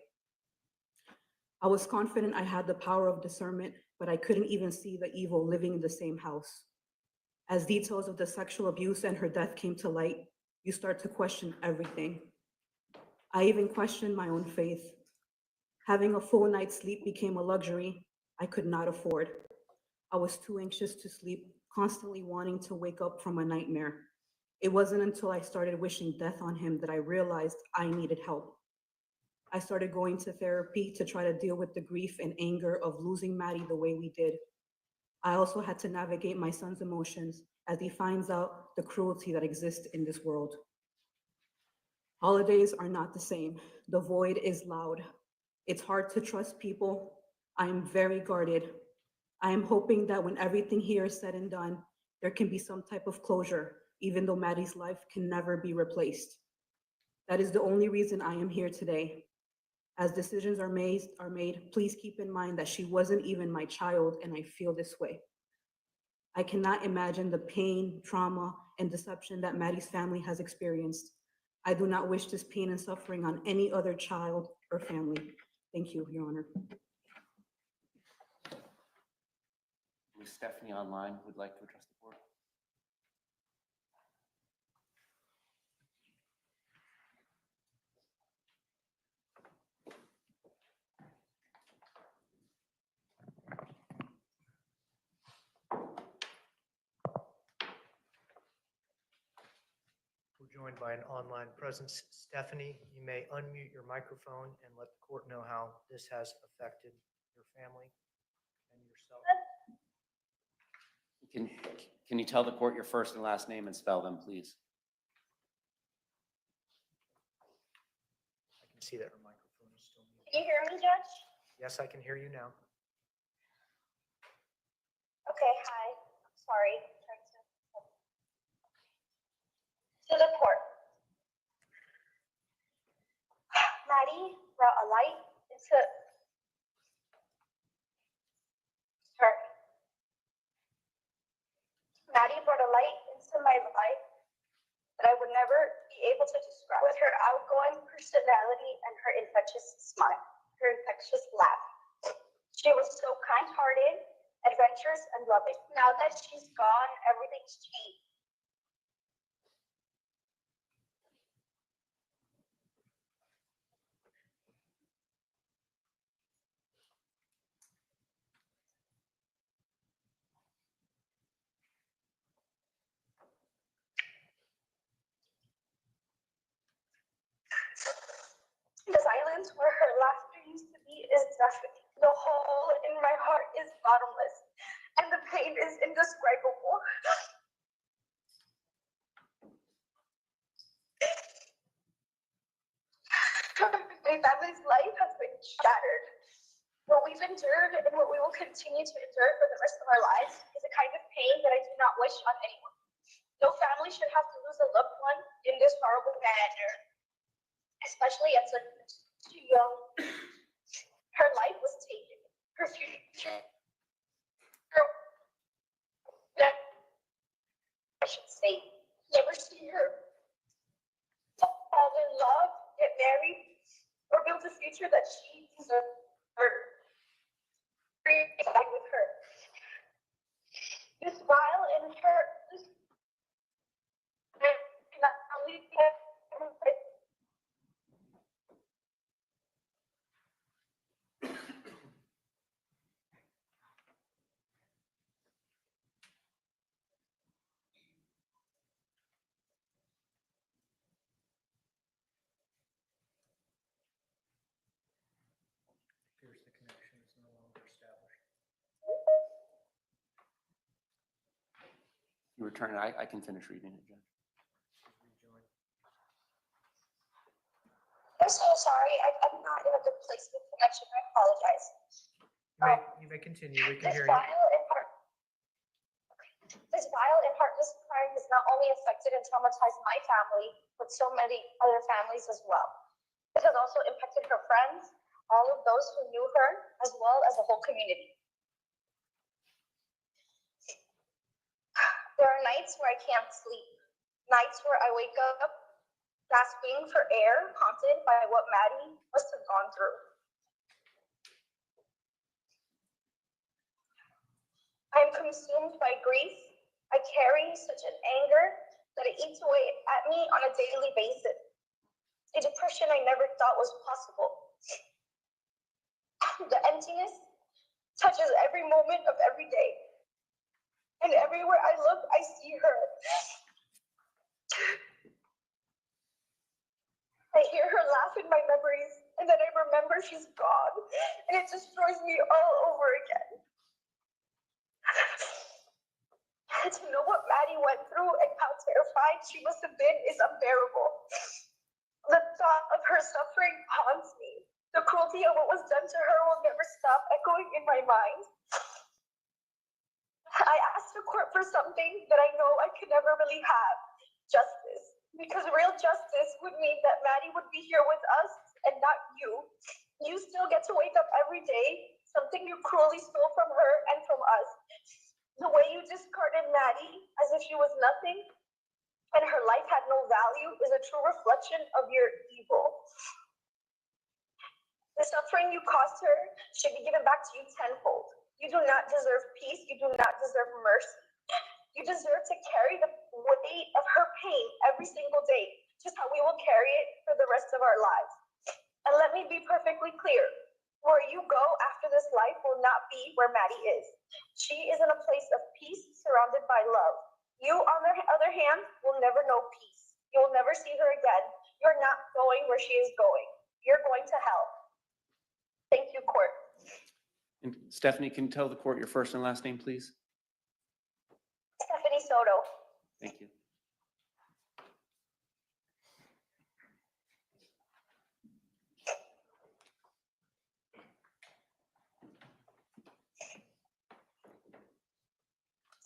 I was confident I had the power of discernment, but I couldn't even see the evil living in the same house. As details of the sexual abuse and her death came to light, you start to question everything. I even questioned my own faith. Having a full night's sleep became a luxury I could not afford. I was too anxious to sleep, constantly wanting to wake up from a nightmare. It wasn't until I started wishing death on him that I realized I needed help. I started going to therapy to try to deal with the grief and anger of losing Maddie the way we did. I also had to navigate my son's emotions as he finds out the cruelty that exists in this world. Holidays are not the same. The void is loud. It's hard to trust people. I am very guarded. I am hoping that when everything here is said and done, there can be some type of closure, even though Maddie's life can never be replaced. That is the only reason I am here today. As decisions are made, please keep in mind that she wasn't even my child, and I feel this way. I cannot imagine the pain, trauma, and deception that Maddie's family has experienced. I do not wish this pain and suffering on any other child or family. Thank you, Your Honor. Is Stephanie online would like to address the board? We're joined by an online presence. Stephanie, you may unmute your microphone and let the court know how this has affected your family and yourself. Can you tell the court your first and last name and spell them, please? I can see that her microphone is still muted. Can you hear me, Judge? Yes, I can hear you now. Okay, hi. I'm sorry. To the court. Maddie brought a light into her. Maddie brought a light into my life that I would never be able to describe. With her outgoing personality and her infectious smile, her infectious laugh. She was so kind-hearted, adventurous, and loving. Now that she's gone, everything's changed. The silence where her laughter used to be is deafening. The hole in my heart is bottomless, and the pain is indescribable. My family's life has been shattered. What we've endured and what we will continue to endure for the rest of our lives is a kind of pain that I do not wish on anyone. No family should have to lose a loved one in this horrible manner, especially at such young. Her life was taken. Her future. I should say, never see her fall in love, get married, or build a future that she deserved. With her. This smile in her. Appears the connection is no longer established. You return it. I can finish reading it, Judge. Rejoin. I'm so sorry. I'm not in a good place with connection. I apologize. You may continue. We can This hear you. This vile and heartless crime has not only affected and traumatized my family, but so many other families as well. It has also impacted her friends, all of those who knew her, as well as the whole community. There are nights where I can't sleep, nights where I wake up gasping for air, haunted by what Maddie must have gone through. I am consumed by grief. I carry such an anger that it eats away at me on a daily basis. A depression I never thought was possible. The emptiness touches every moment of every day. And everywhere I look, I see her. I hear her laugh in my memories, and then I remember she's gone, and it destroys me all over again. To know what Maddie went through and how terrified she must have been is unbearable. The thought of her suffering haunts me. The cruelty of what was done to her will never stop echoing in my mind. I asked the court for something that I know I could never really have, justice. Because real justice would mean that Maddie would be here with us and not you. You still get to wake up every day, something you cruelly stole from her and from us. The way you discarded Maddie as if she was nothing and her life had no value is a true reflection of your evil. The suffering you caused her should be given back to you tenfold. You do not deserve peace. You do not deserve mercy. You deserve to carry the weight of her pain every single day, just how we will carry it for the rest of our lives. And let me be perfectly clear. Where you go after this life will not be where Maddie is. She is in a place of peace surrounded by love. You, on the other hand, will never know peace. You'll never see her again. You're not going where she is going. You're going to hell. Thank you, court. And Stephanie, can you tell the court your first and last name, please? Stephanie Soto. Thank you.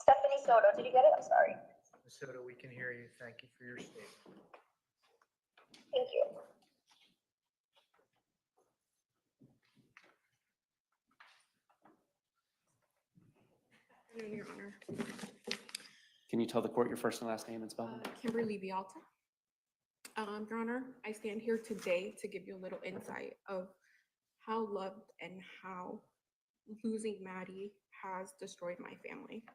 Stephanie Soto, did you get it? I'm sorry. Ms. Soto, we can hear you. Thank you for your statement. Thank you. Afternoon, Your Honor. Can you tell the court your first and last name and spelling? Kimberly Vialta. Your Honor, I stand here today to give you a little insight of how loved and how losing Maddie has destroyed my family.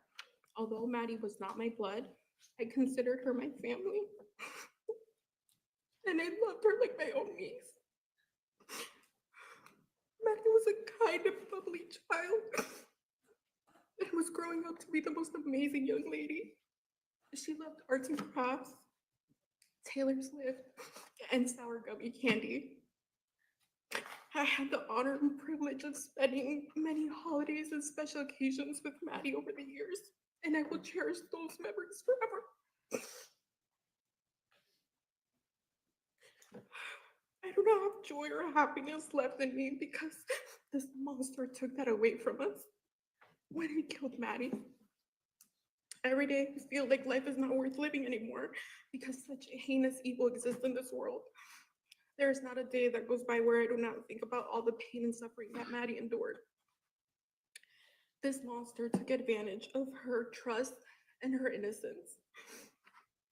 Although Maddie was not my blood, I considered her my family. And I loved her like my own niece. Maddie was a kind and bubbly child and was growing up to be the most amazing young lady. She loved arts and crafts, Taylor Swift, and sour gummy candy. I had the honor and privilege of spending many holidays and special occasions with Maddie over the years, and I will cherish those memories forever. I do not have joy or happiness left in me because this monster took that away from us when he killed Maddie. Every day I feel like life is not worth living anymore because such heinous evil exists in this world. There is not a day that goes by where I do not think about all the pain and suffering that Maddie endured. This monster took advantage of her trust and her innocence.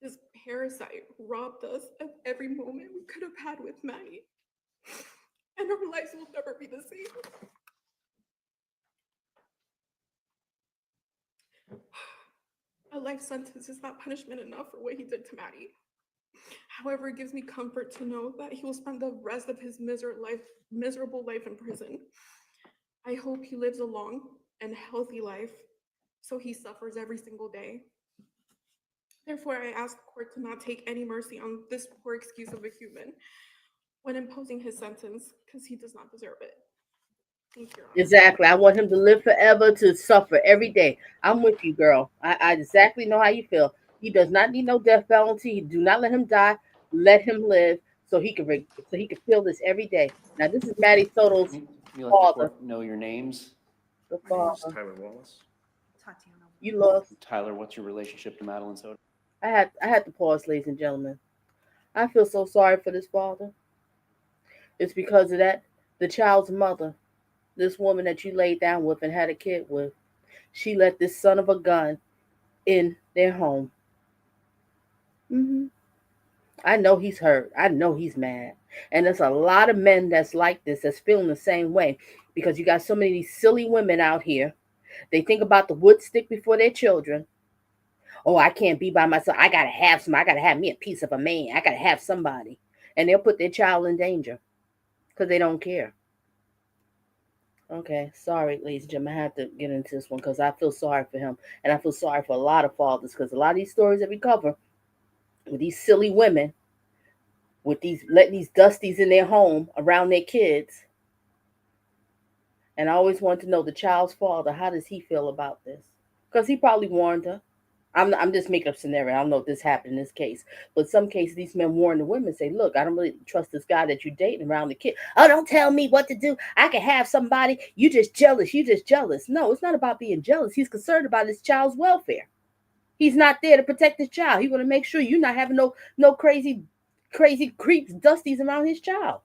This parasite robbed us of every moment we could have had with Maddie. And our lives will never be the same. A life sentence is not punishment enough for what he did to Maddie. However, it gives me comfort to know that he will spend the rest of his miserable life in prison. I hope he lives a long and healthy life so he suffers every single day. Therefore, I ask the court to not take any mercy on this poor excuse of a human when imposing his sentence because he does not deserve it. Thank you, Your Honor. Exactly. I want him to live forever, to suffer every day. I'm with you, girl. I exactly know how you feel. He does not need no death penalty. Do not let him die. Let him live so he can feel this every day. Now, this is Maddie Soto's Can you let the father. court know your names? The My name is father. Tyler Wallace. You lost. Tyler, what's your relationship to Madeline Soto? I had to pause, ladies and gentlemen. I feel so sorry for this father. It's because of that. The child's mother, this woman that you laid down with and had a kid with, she let this son of a gun in their home. hmm I know he's hurt. I know he's mad. And there's a lot of men that's like this, that's feeling the same way. Because you got so many of these silly women out here. They think about the wood stick before their children. Oh, I can't be by myself. I gotta have some. I gotta have me a piece of a man. I gotta have somebody. And they'll put their child in danger because they don't care. Okay, sorry, ladies and gentlemen, I have to get into this one because I feel sorry for him, and I feel sorry for a lot of fathers because a lot of these stories that we cover with these silly women, with these letting these dusties in their home around their kids, and I always want to know the child's father. How does he feel about this? Because he probably warned her. I'm just making up a scenario. I don't know if this happened in this case, but some cases these men warn the women, say, "Look, I don't really trust this guy that you're dating around the kid. Oh, don't tell me what to do. I can have somebody. You just jealous. You just jealous." No, it's not about being jealous. He's concerned about his child's welfare. He's not there to protect his child. He want to make sure you're not having no crazy creeps, dusties around his child.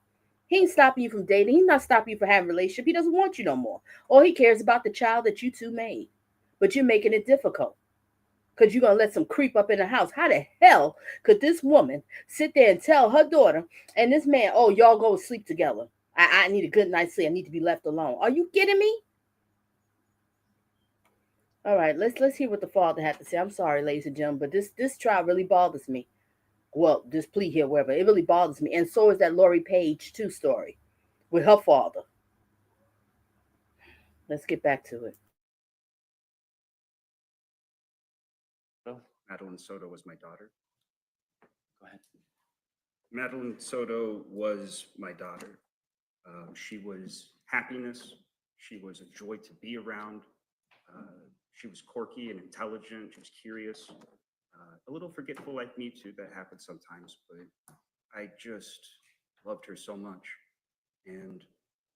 He ain't stopping you from dating. He's not stopping you from having a relationship. He doesn't want you no more. All he cares about the child that you two made. But you're making it difficult because you're going to let some creep up in the house. How the hell could this woman sit there and tell her daughter and this man, oh, y'all go sleep together? I need a good night's sleep. I need to be left alone. Are you kidding me? All right, let's hear what the father had to say. I'm sorry, ladies and gentlemen, but this trial really bothers me. Well, this plea here, wherever, it really bothers me. And so is that Lori Page 2 story with her father. Let's get back to it. Madeline Soto was my daughter. Go ahead. Madeline Soto was my daughter. She was happiness. She was a joy to be around. She was quirky and intelligent. She was curious. A little forgetful like me too. That happens sometimes, but I just loved her so much. And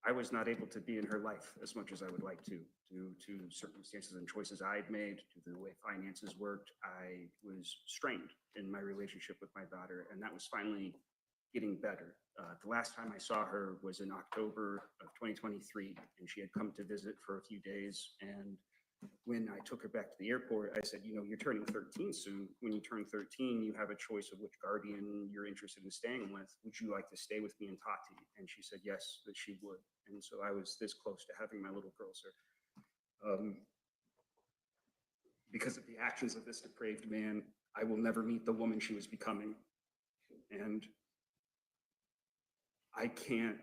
I was not able to be in her life as much as I would like to, due to circumstances and choices I had made, due to the way finances worked. I was strained in my relationship with my daughter, and that was finally getting better. The last time I saw her was in October of 2023, and she had come to visit for a few days. And when I took her back to the airport, I said, you're turning 13 soon. When you turn 13, you have a choice of which guardian you're interested in staying with. Would you like to stay with me and talk to you? And she said yes, that she would. And so I was this close to having my little girl, sir. Because of the actions of this depraved man, I will never meet the woman she was becoming. And I can't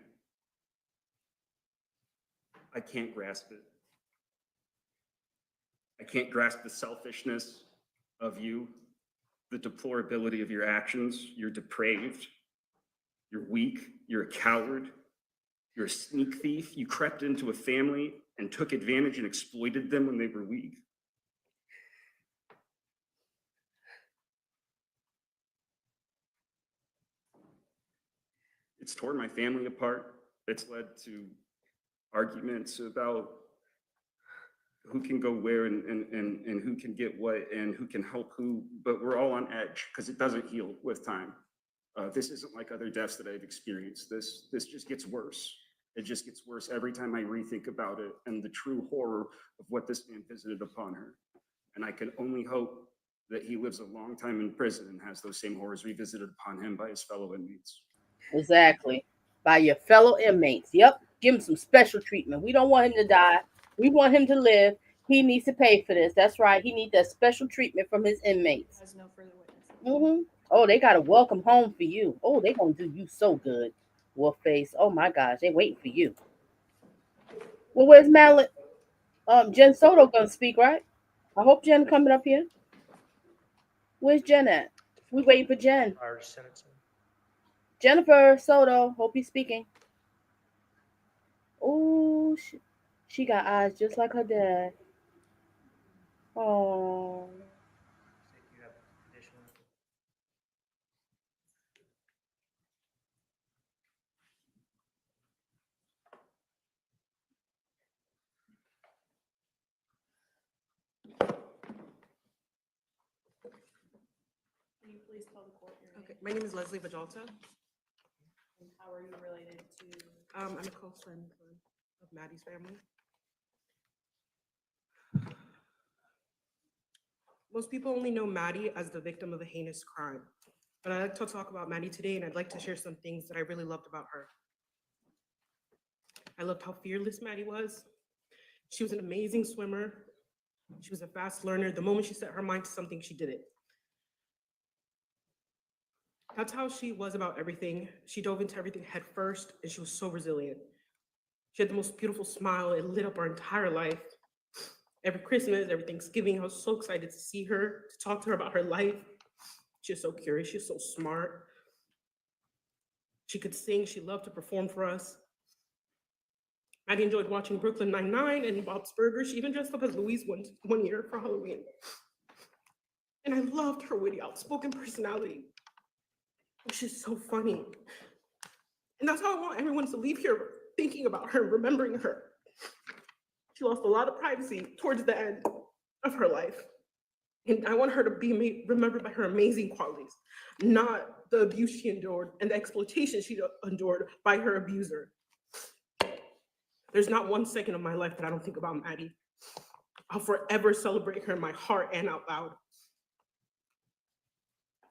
grasp it. I can't grasp the selfishness of you, the deplorability of your actions. You're depraved. You're weak. You're a coward. You're a sneak thief. You crept into a family and took advantage and exploited them when they were weak. It's torn my family apart. It's led to arguments about who can go where and who can get what and who can help who, but we're all on edge because it doesn't heal with time. This isn't like other deaths that I've experienced. This just gets worse. It just gets worse every time I rethink about it and the true horror of what this man visited upon her. And I can only hope that he lives a long time in prison and has those same horrors revisited upon him by his fellow inmates. Exactly. By your fellow inmates. Yep. Give him some special treatment. We don't want him to die. We want him to live. He needs to pay for this. That's right. He needs that special treatment from his inmates. Has no further witnesses. Oh, they got a welcome home for you. Oh, they gonna do you so good, wolf face. Oh my gosh, they waiting for you. Well, where's Madeline? Jen Soto gonna speak, right? I hope Jen coming up here. Where's Jen at? We waiting for Jen. Prior to sentencing. Jennifer Soto. Hope he's speaking. Oh, she got eyes just like her dad. Oh. You have additional. Can you please tell the court your name? Okay, my name is Leslie Vajalta. And how are you related to? I'm a close friend of Maddie's family. Most people only know Maddie as the victim of a heinous crime, but I'd like to talk about Maddie today, and I'd like to share some things that I really loved about her. I loved how fearless Maddie was. She was an amazing swimmer. She was a fast learner. The moment she set her mind to something, she did it. That's how she was about everything. She dove into everything head first, and she was so resilient. She had the most beautiful smile. It lit up our entire life. Every Christmas, every Thanksgiving, I was so excited to see her, to talk to her about her life. She's so curious. She's so smart. She could sing. She loved to perform for us. Maddie enjoyed watching Brooklyn Nine-Nine and Bob's Burgers. She even dressed up as Louise one year for Halloween. And I loved her witty, outspoken personality. She's so funny. And that's how I want everyone to leave here thinking about her, remembering her. She lost a lot of privacy towards the end of her life. And I want her to be remembered by her amazing qualities, not the abuse she endured and the exploitation she endured by her abuser. There's not 1 second of my life that I don't think about Maddie. I'll forever celebrate her in my heart and out loud.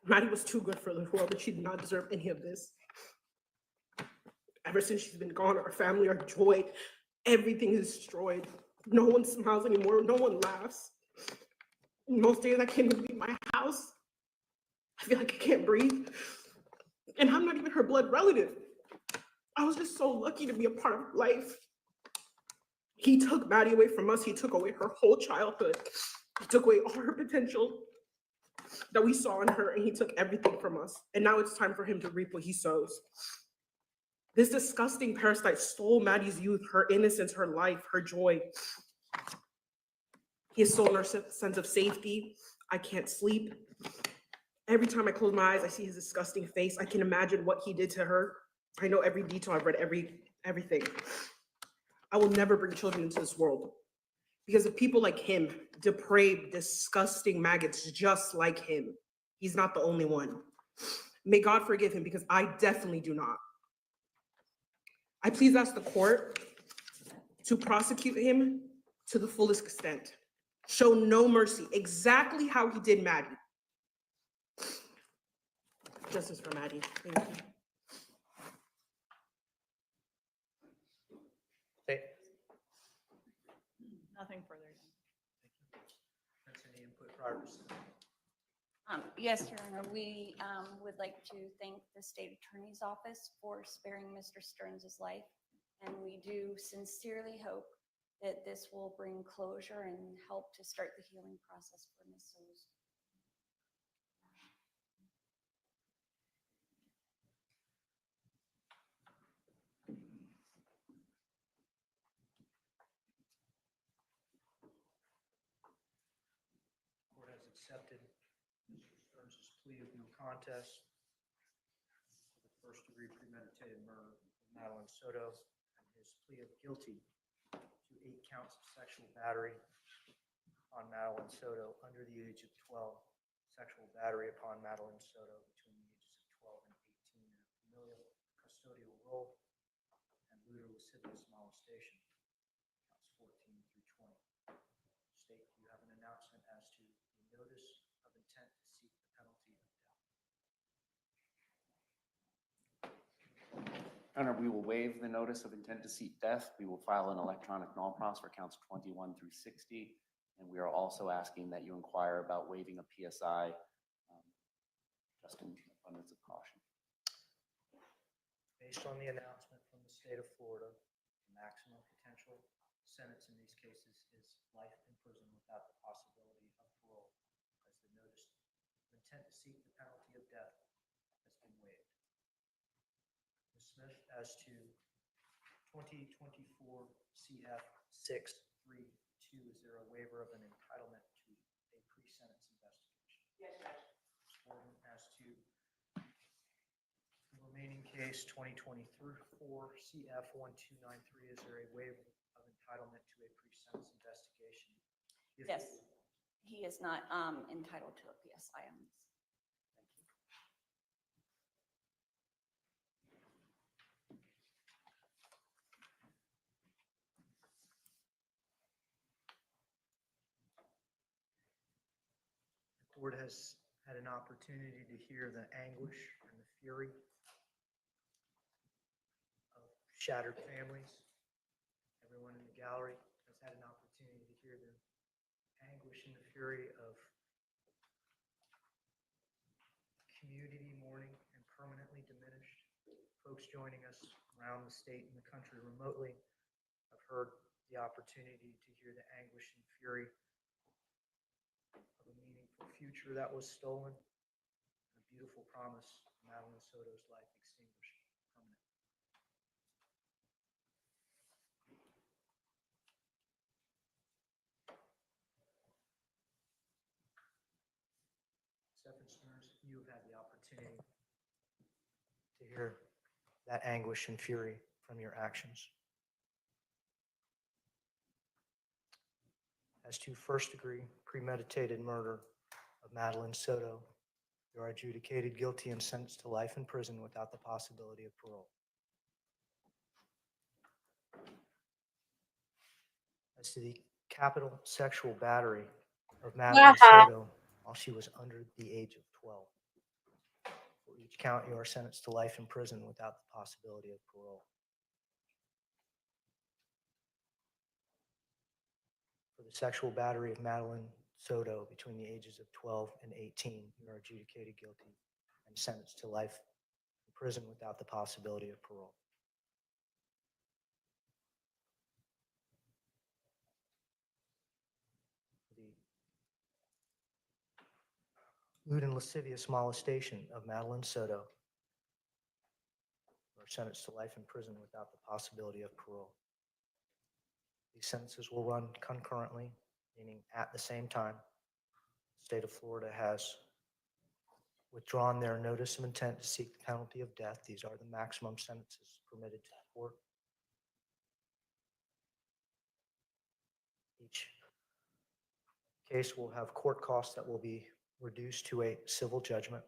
Maddie was too good for the world, and she did not deserve any of this. Ever since she's been gone, our family, our joy, everything is destroyed. No one smiles anymore. No one laughs. Most days I can't even leave my house. I feel like I can't breathe. And I'm not even her blood relative. I was just so lucky to be a part of life. He took Maddie away from us. He took away her whole childhood. He took away all her potential that we saw in her, and he took everything from us. And now it's time for him to reap what he sows. This disgusting parasite stole Maddie's youth, her innocence, her life, her joy. He has stolen her sense of safety. I can't sleep. Every time I close my eyes, I see his disgusting face. I can imagine what he did to her. I know every detail. I've read everything. I will never bring children into this world because of people like him, depraved, disgusting maggots just like him. He's not the only one. May God forgive him because I definitely do not. I please ask the court to prosecute him to the fullest extent. Show no mercy, exactly how he did Maddie. Justice for Maddie. Thank you. Nothing further. That's any input prior to submission? Yes, Your Honor, we would like to thank the State Attorney's Office for sparing Mr. Stearns' life. And we do sincerely hope that this will bring closure and help to start the healing process for Ms. Soto's. Court has accepted Mr. Stearns' plea of no contest for the first-degree premeditated murder of Madeline Soto and his plea of guilty to 8 counts of sexual battery on Madeline Soto under the age of 12, sexual battery upon Madeline Soto between the ages of 12 and 18 in a familial custodial role, and lewd or lascivious molestation, counts 14 through 20. State, do you have an announcement as to the notice of intent to seek the penalty of death? Honor, we will waive the notice of intent to seek death. We will file an electronic null pros for counts 21 through 60. And we are also asking that you inquire about waiving a PSI, just in abundance of caution. Based on the announcement from the state of Florida, the maximum potential sentence in these cases is life in prison without the possibility of parole, as the notice of intent to seek the penalty of death has been waived. Ms. Smith, as to 2024 CF 632, is there a waiver of an entitlement to a pre-sentence investigation? Yes, Judge. Ms. Gordon, as to the remaining case 2024 CF 1293, is there a waiver of entitlement to a pre-sentence investigation? Yes, he is not entitled to a PSI on this. The court has had an opportunity to hear the anguish and the fury of shattered families. Everyone in the gallery has had an opportunity to hear the anguish and the fury of community mourning and permanently diminished. Folks joining us around the state and the country remotely have heard the opportunity to hear the anguish and fury of a meaningful future that was stolen and a beautiful promise of Madeline Soto's life extinguished permanently. Stephan Stearns, you have had the opportunity to hear that anguish and fury from your actions. As to first-degree premeditated murder of Madeline Soto, You are adjudicated guilty and sentenced to life in prison without the possibility of parole. As to the capital sexual battery of Madeline Soto while she was under the age of 12. For each count, you are sentenced to life in prison without the possibility of parole. For the sexual battery of Madeline Soto between the ages of 12 and 18, you are adjudicated guilty and sentenced to life in prison without the possibility of parole. The lewd and lascivious molestation of Madeline Soto, you are sentenced to life in prison without the possibility of parole. These sentences will run concurrently, meaning at the same time. The state of Florida has withdrawn their notice of intent to seek the penalty of death. These are the maximum sentences permitted to the court. Each case will have court costs that will be reduced to a civil judgment.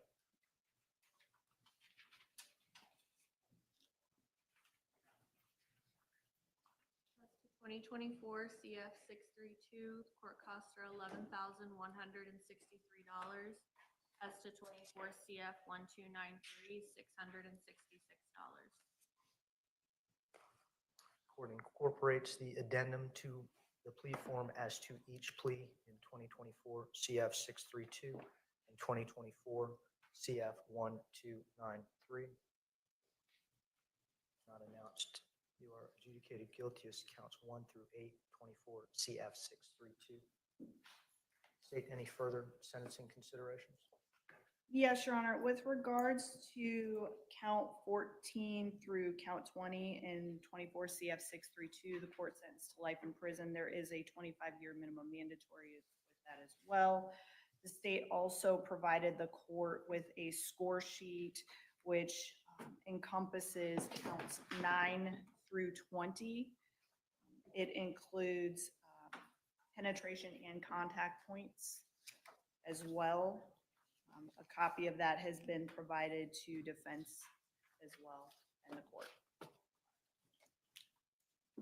Twenty twenty-four CF 632, court costs are $11,163. As to 24 CF 1293, $666. Court incorporates the addendum to the plea form as to each plea in 2024 CF 632 and 2024 CF 1293. Not announced. You are adjudicated guilty as counts 1 through 8, 24 CF 632. State any further sentencing considerations? Yes, Your Honor. With regards to count 14 through count 20 and 24 CF 632, the court sentenced to life in prison, there is a 25-year minimum mandatory with that as well. The state also provided the court with a score sheet which encompasses counts 9 through 20. It includes penetration and contact points as well. A copy of that has been provided to defense as well in the court.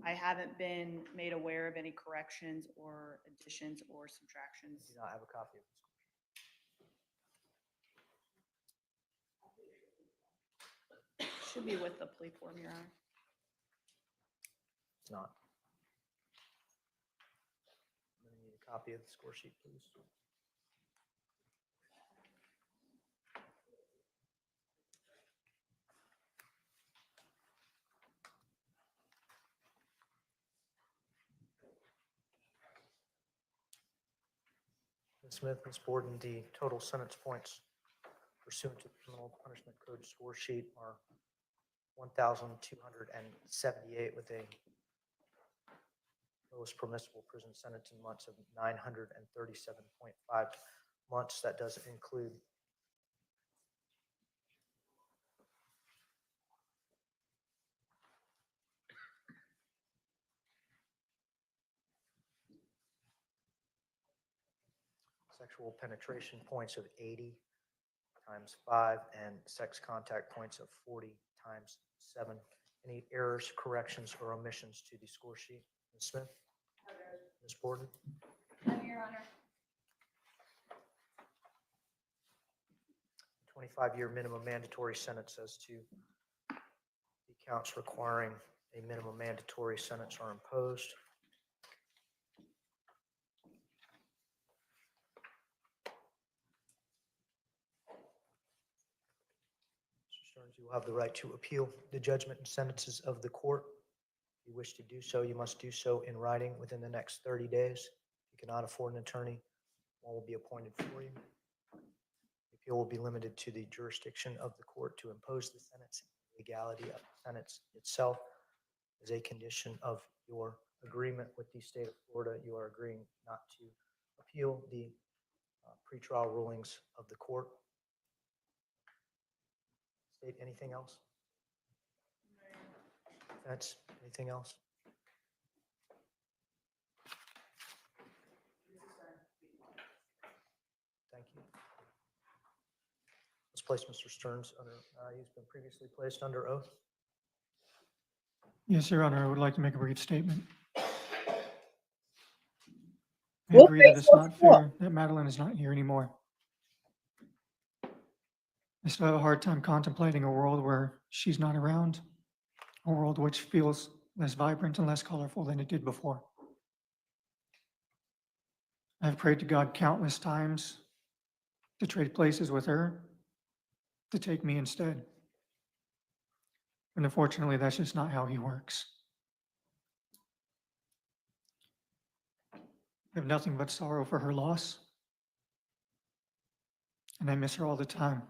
I haven't been made aware of any corrections or additions or subtractions. I do not have a copy of this. Should be with the plea form, Your Honor. It's not. I'm going to need a copy of the score sheet, please. Ms. Smith, Ms. Borden, the total sentence points pursuant to the Criminal Punishment Code score sheet are 1,278 with a lowest permissible prison sentence in months of 937.5 months. That doesn't include sexual penetration points of 80 times 5 and sex contact points of 40 times 7. Any errors, corrections, or omissions to the score sheet? Ms. Smith? Ms. Borden? No, Your Honor. 25-year minimum mandatory sentence as to the counts requiring a minimum mandatory sentence are imposed. Mr. Stearns, you will have the right to appeal the judgment and sentences of the court. If you wish to do so, you must do so in writing within the next 30 days. If you cannot afford an attorney, one will be appointed for you. The appeal will be limited to the jurisdiction of the court to impose the sentence. Legality of the sentence itself is a condition of your agreement with the state of Florida. You are agreeing not to appeal the pretrial rulings of the court. State anything else? Defense, anything else? Thank you. place Mr. Stearns under, he's been previously placed under oath. Yes, Your Honor, I would like to make a brief statement. I What agree that face it's was not for? fair that Madeline is not here anymore. I still have a hard time contemplating a world where she's not around, a world which feels less vibrant and less colorful than it did before. I've prayed to God countless times to trade places with her, to take me instead. And unfortunately, that's just not how he works. I have nothing but sorrow for her loss, and I miss her all the time.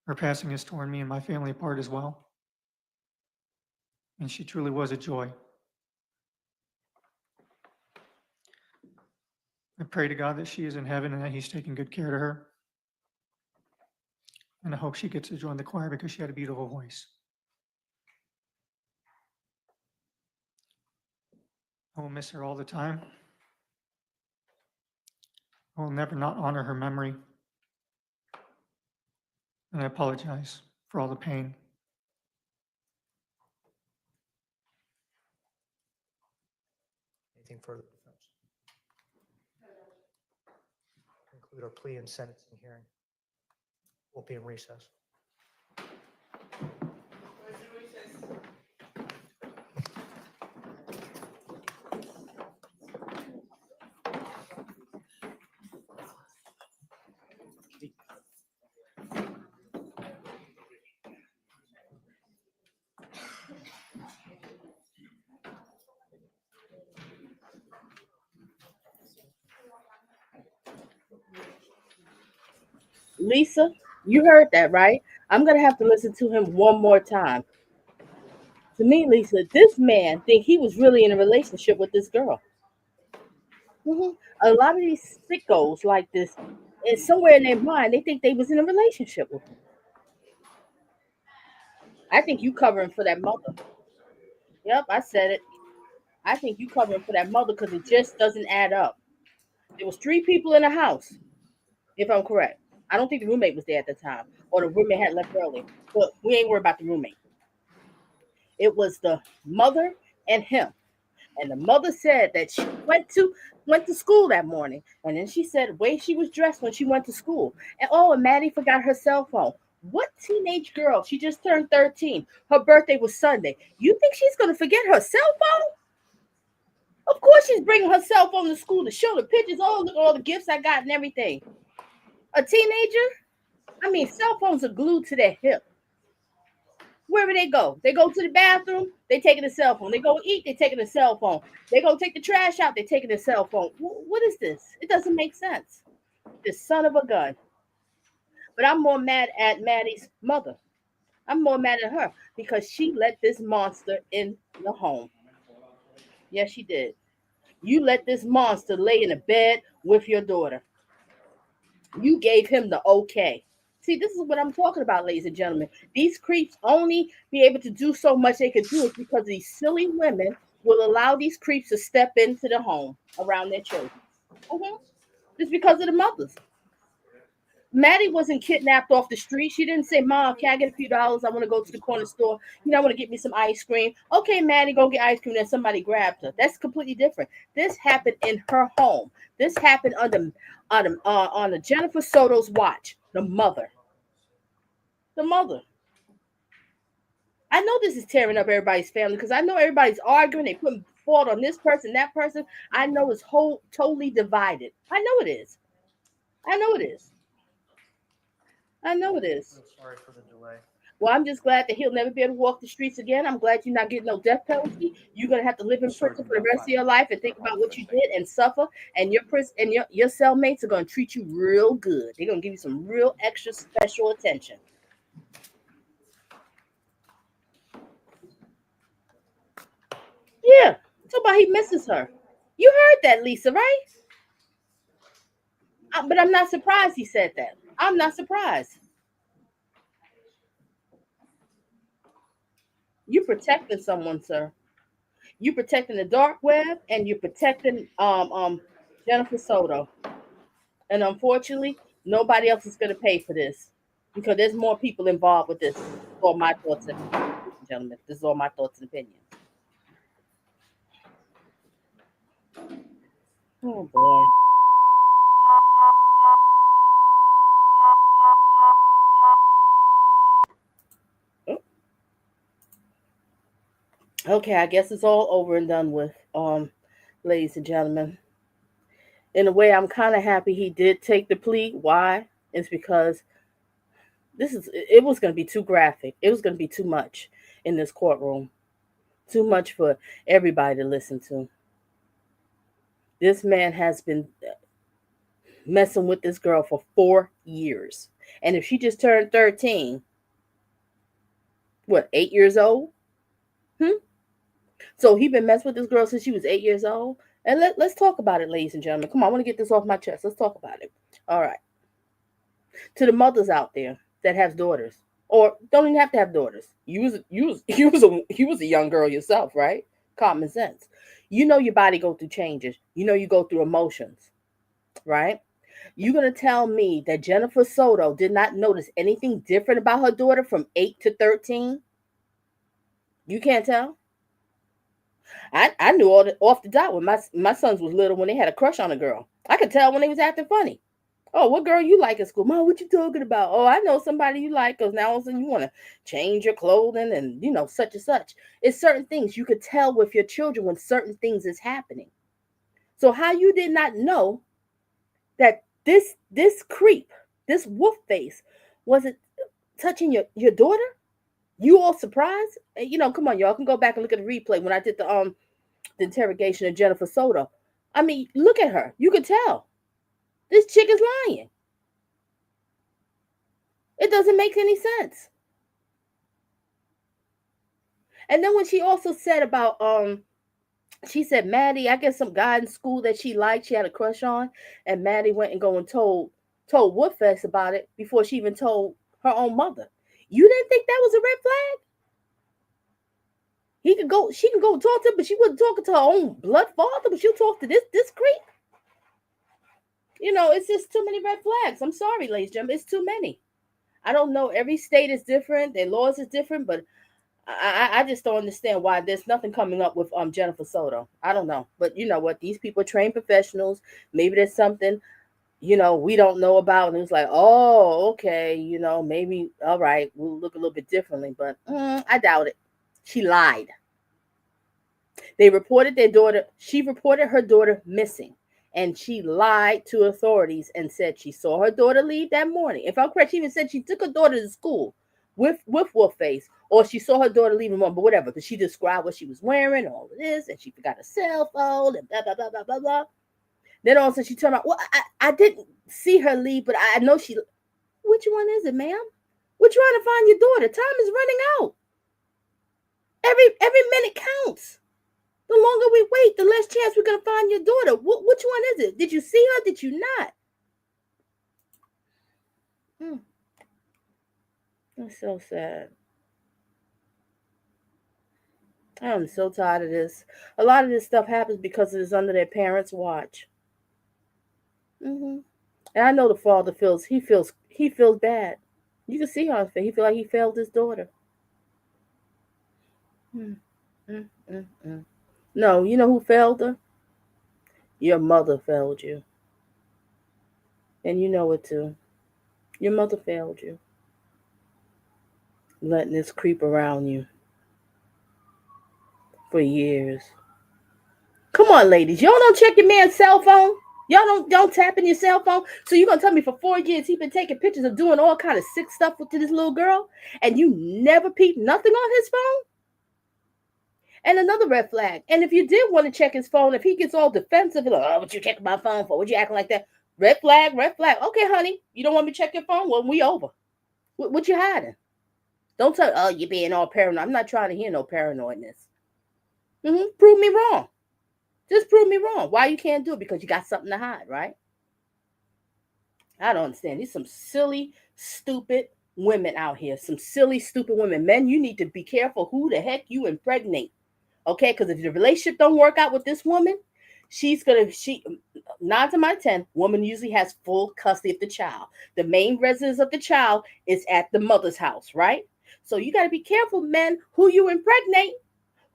Her passing has torn me and my family apart as well, and she truly was a joy. I pray to God that she is in heaven and that he's taking good care of her. And I hope she gets to join the choir because she had a beautiful voice. I will miss her all the time. I will never not honor her memory. And I apologize for all the pain. Anything further, defense? Conclude our plea and sentencing hearing. We'll be in recess. Lisa, you heard that, right? I'm gonna have to listen to him one more time. To me, Lisa, this man think he was really in a relationship with this girl. A lot of these sickos like this, and somewhere in their mind, they think they was in a relationship with him. I think you covering for that mother. Yep, I said it. I think you covering for that mother because it just doesn't add up. There was three people in the house, if I'm correct. I don't think the roommate was there at the time, or the roommate had left early. But we ain't worried about the roommate. It was the mother and him. And the mother said that she went to school that morning, and then she said the way she was dressed when she went to school. And oh, and Maddie forgot her cell phone. What teenage girl? She just turned 13. Her birthday was Sunday. You think she's gonna forget her cell phone? Of course, she's bringing her cell phone to school to show the pictures. Oh, look at all the gifts I got and everything. A teenager? I mean, cell phones are glued to their hip. Wherever they go to the bathroom, they taking a cell phone. They go eat, they taking a cell phone. They go take the trash out, they taking a cell phone. What is this? It doesn't make sense. This son of a gun. But I'm more mad at Maddie's mother. I'm more mad at her because she let this monster in the home. Yes, she did. You let this monster lay in a bed with your daughter. You gave him the okay. See, this is what I'm talking about, ladies and gentlemen. These creeps only be able to do so much they could do is because these silly women will allow these creeps to step into the home around their children. Mhm. It's because of the mothers. Maddie wasn't kidnapped off the street. She didn't say, Mom, can I get a few dollars? I want to go to the corner store. I want to get me some ice cream. Okay, Maddie, go get ice cream. Then somebody grabbed her. That's completely different. This happened in her home. This happened on the Jennifer Soto's watch. The mother. The mother. I know this is tearing up everybody's family because I know everybody's arguing. They putting fault on this person, that person. I know it's totally divided. I know it is. I know it is. I know it is. Real sorry for the delay. Well, I'm just glad that he'll never be able to walk the streets again. I'm glad you're not getting no death penalty. You're gonna have to live in prison for the rest of your life and think about what you did and suffer. And your prison and your cellmates are gonna treat you real good. They're gonna give you some real extra special attention. Yeah. So about he misses her. You heard that, Lisa, right? But I'm not surprised he said that. I'm not surprised. You protecting someone, sir. You protecting the dark web and you're protecting Jennifer Soto. And unfortunately, Nobody else is going to pay for this because there's more people involved with this. This is all my thoughts and opinions, ladies and gentlemen. This is all my thoughts and opinions. Oh boy. Oh, okay, I guess it's all over and done with, ladies and gentlemen. In a way, I'm kind of happy he did take the plea. Why? It's because it was going to be too graphic. It was going to be too much in this courtroom. Too much for everybody to listen to. This man has been messing with this girl for 4 years. And if she just turned 13, what, 8 years old? So he been messing with this girl since she was 8 years old. And let's talk about it, ladies and gentlemen. Come on, I want to get this off my chest. Let's talk about it. All right. To the mothers out there that have daughters, or don't even have to have daughters. You was a young girl yourself, right? Common sense. You know your body go through changes. You know you go through emotions, right? You gonna tell me that Jennifer Soto did not notice anything different about her daughter from 8 to 13? You can't tell. I knew off the dot when my sons was little when they had a crush on a girl. I could tell when they was acting funny. Oh, what girl you like at school? Mom, what you talking about? Oh, I know somebody you like, because now all of a sudden you want to change your clothing and, such and such. It's certain things you could tell with your children when certain things is happening. So how you did not know that this creep, this wolf face, wasn't touching your daughter? You all surprised? Come on, y'all can go back and look at the replay when I did the interrogation of Jennifer Soto. I mean, look at her. You could tell. This chick is lying. It doesn't make any sense. And then when she also said about she said Maddie, I guess some guy in school that she liked, she had a crush on, and Maddie went and go and told Woodfest about it before she even told her own mother. You didn't think that was a red flag? She can go talk to him, but she wasn't talking to her own blood father, but she'll talk to this creep. It's just too many red flags. I'm sorry, ladies and gentlemen, it's too many. I don't know. Every state is different. Their laws is different, but I just don't understand why there's nothing coming up with Jennifer Soto. I don't know. But you know what? These people are trained professionals. Maybe there's something, we don't know about. And it's like, oh, okay, maybe, all right, we'll look a little bit differently. But I doubt it. She lied. She reported her daughter missing. And she lied to authorities and said she saw her daughter leave that morning. If I'm correct, she even said she took her daughter to school with Wolfface, or she saw her daughter leaving one, but whatever, because she described what she was wearing, all of this, and she forgot a cell phone, and blah, blah, blah, blah, blah, blah. Then all of a sudden she turned around, well, I didn't see her leave, but I know she, which one is it, ma'am? We're trying to find your daughter. Time is running out. Every minute counts. The longer we wait, the less chance we're going to find your daughter. Which one is it? Did you see her? Did you not? That's so sad. I'm so tired of this. A lot of this stuff happens because it is under their parents' watch. And I know the father feels bad. You can see how he feel like he failed his daughter. Mm, mm, mm, mm. No, you know who failed her? Your mother failed you. And you know it too. Your mother failed you. Letting this creep around you for years. Come on, ladies. Y'all don't check your man's cell phone. Y'all don't tap in your cell phone. So you're gonna tell me for 4 years he been taking pictures of doing all kind of sick stuff to this little girl, and you never peeped nothing on his phone? And another red flag. And if you did want to check his phone, if he gets all defensive, like, oh, what you checking my phone for? What you acting like that? Red flag, red flag. Okay, honey, you don't want me to check your phone? Well, we over. What you hiding? Don't tell, oh, you're being all paranoid. I'm not trying to hear no paranoidness. Prove me wrong. Just prove me wrong. Why you can't do it? Because you got something to hide, right? I don't understand. These some silly, stupid women out here. Some silly, stupid women. Men, you need to be careful who the heck you impregnate. Okay? Because if the relationship don't work out with this woman, She's gonna she 9 to 10, woman usually has full custody of the child. The main residence of the child is at the mother's house, right? So you got to be careful, men, who you impregnate,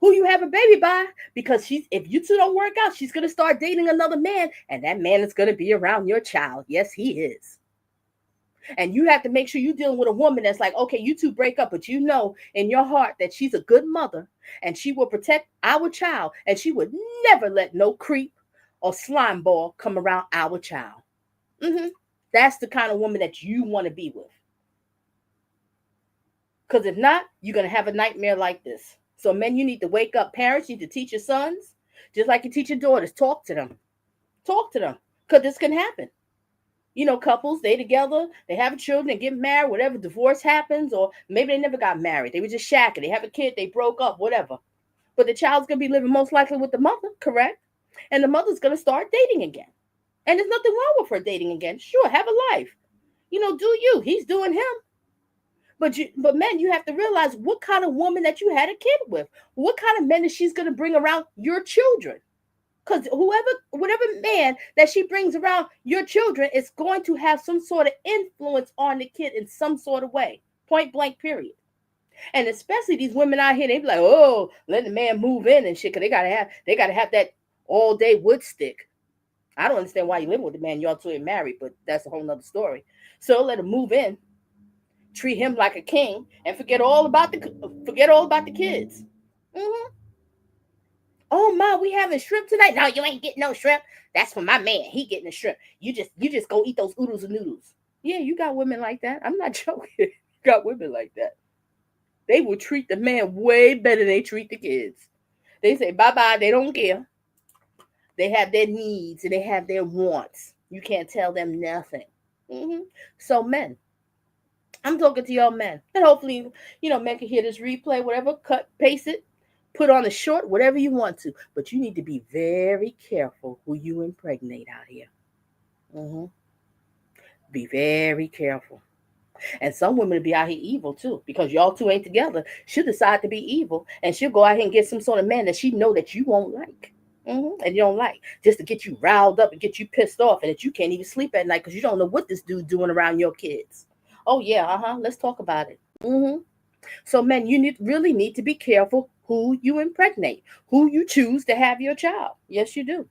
who you have a baby by, because she's if you two don't work out, she's gonna start dating another man, and that man is gonna be around your child. Yes, he is. And you have to make sure you're dealing with a woman that's like, okay, you two break up, but you know in your heart that she's a good mother and she will protect our child and she would never let no creep or slime ball come around our child. Hmm. That's the kind of woman that you want to be with. Because if not, you're going to have a nightmare like this. So, men, you need to wake up. Parents, you need to teach your sons, just like you teach your daughters. Talk to them. Talk to them. Because this can happen. Couples, they together, they have children, they get married, whatever, divorce happens, or maybe they never got married. They were just shacking. They have a kid, they broke up, whatever. But the child's going to be living most likely with the mother, correct? And the mother's going to start dating again. And there's nothing wrong with her dating again. Sure, have a life. Do you. He's doing him. But men, you have to realize what kind of woman that you had a kid with. What kind of men is she's going to bring around your children? Because whatever man that she brings around your children is going to have some sort of influence on the kid in some sort of way. Point blank, period. And especially these women out here, they be like, oh, let the man move in and shit, because they gotta have that all day wood stick. I don't understand why you live with the man, y'all two ain't married, but that's a whole nother story. So let him move in, treat him like a king, and forget all about the kids. Mm-hmm. Oh my, we having shrimp tonight? No, you ain't getting no shrimp. That's for my man. He getting the shrimp. You just go eat those oodles and noodles. Yeah, you got women like that. I'm not joking. You got women like that. They will treat the man way better than they treat the kids. They say bye bye. They don't care. They have their needs and they have their wants. You can't tell them nothing. Hmm. So men, I'm talking to y'all men, and hopefully, men can hear this replay, whatever, cut, paste it, put on a short, whatever you want to. But you need to be very careful who you impregnate out here. Hmm. Be very careful. And some women will be out here evil too, because y'all two ain't together. She'll decide to be evil, and she'll go out here and get some sort of man that she know that you won't like. And you don't like, just to get you riled up and get you pissed off, and that you can't even sleep at night because you don't know what this dude's doing around your kids. Oh yeah, let's talk about it. So men, you really need to be careful who you impregnate, who you choose to have your child. Yes, you do.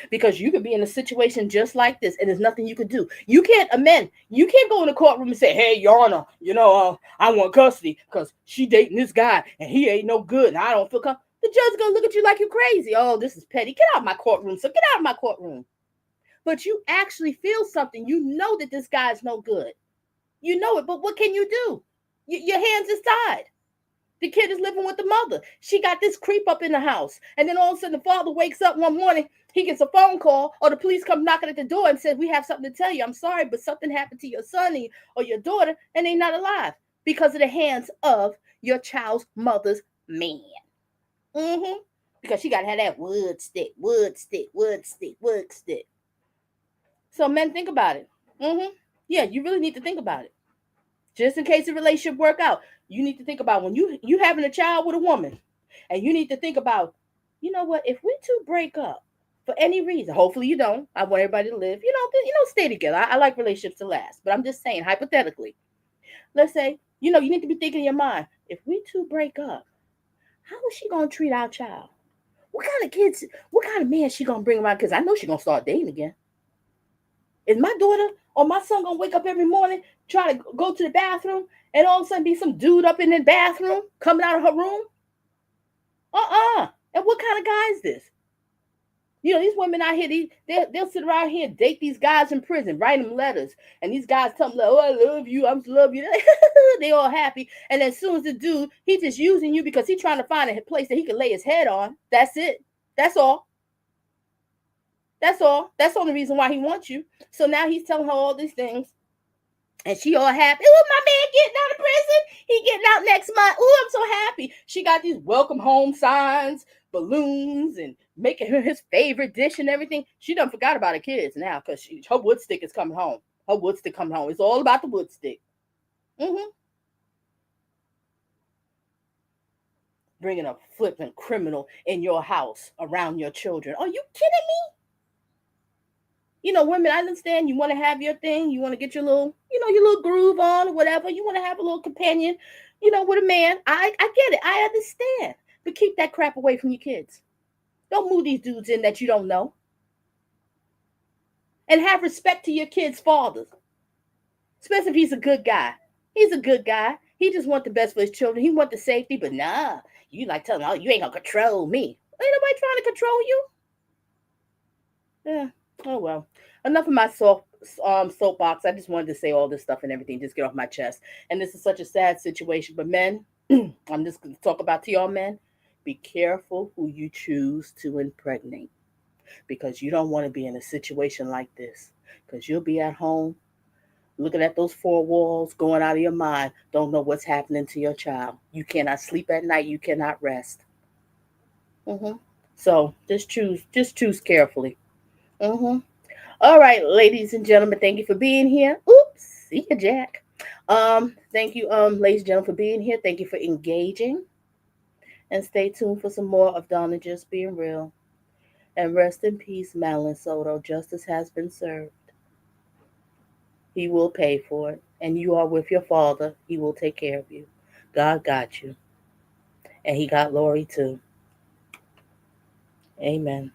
Because you could be in a situation just like this, and there's nothing you could do. You can't amend. You can't go in the courtroom and say, "Hey, Your Honor, I want custody because she dating this guy and he ain't no good, and I don't feel comfortable." The judge's gonna look at you like you crazy. Oh, this is petty. Get out of my courtroom. So get out of my courtroom. But you actually feel something. You know that this guy's no good. You know it. But what can you do? Your hands is tied. The kid is living with the mother. She got this creep up in the house. And then all of a sudden the father wakes up one morning, he gets a phone call, or the police come knocking at the door and says, "We have something to tell you. I'm sorry, but something happened to your son or your daughter, and they're not alive because of the hands of your child's mother's man." Mm-hmm. Because she got to have that wood stick, wood stick, wood stick, wood stick. So men, think about it. Mm-hmm. Yeah, you really need to think about it. Just in case the relationship work out, you need to think about when you having a child with a woman, and you need to think about, you know what, if we two break up for any reason, hopefully you don't. I want everybody to live, stay together. I like relationships to last, but I'm just saying hypothetically. Let's say, you need to be thinking in your mind, if we two break up, how is she gonna treat our child? What kind of kids? What kind of man she gonna bring around? Because I know she gonna start dating again. Is my daughter or my son gonna wake up every morning, try to go to the bathroom, and all of a sudden be some dude up in the bathroom coming out of her room? And what kind of guy is this? These women out here, they'll sit around here and date these guys in prison, write them letters, and these guys tell them, "Oh, I love you, I'm love you." They all happy, and as soon as the dude, he just using you because he's trying to find a place that he can lay his head on. That's it. That's all. That's all. That's the only reason why he wants you. So now he's telling her all these things. And she all happy. Oh, my man getting out of prison. He getting out next month. Oh, I'm so happy. She got these welcome home signs, balloons, and making her his favorite dish and everything. She done forgot about her kids now because her wood stick is coming home. Her wood stick coming home. It's all about the wood stick. Mm-hmm. bringing a flipping criminal in your house around your children. Are you kidding me? Women, I understand you want to have your thing. You want to get your little, your little groove on or whatever. You want to have a little companion, with a man. I get it. I understand. But keep that crap away from your kids. Don't move these dudes in that you don't know. And have respect to your kids' fathers. Especially if he's a good guy. He's a good guy. He just want the best for his children. He want the safety, but nah. You like telling, oh, you ain't gonna control me. Ain't nobody trying to control you. Yeah. Oh well. Enough of my soapbox. I just wanted to say all this stuff and everything. Just get off my chest. And this is such a sad situation. But men, I'm just gonna talk about to y'all men. Be careful who you choose to impregnate. Because you don't want to be in a situation like this. Because you'll be at home looking at those four walls, going out of your mind, don't know what's happening to your child. You cannot sleep at night. You cannot rest. hmm So just choose carefully. hmm All right, ladies and gentlemen, thank you for being here. Oops, see ya, Jack. Thank you, ladies and gentlemen, for being here. Thank you for engaging, and stay tuned for some more of Donna Just Being Real. And rest in peace, Madeline Soto. Justice has been served. He will pay for it, and you are with your Father. He will take care of you. God got you, and He got Lori too. Amen.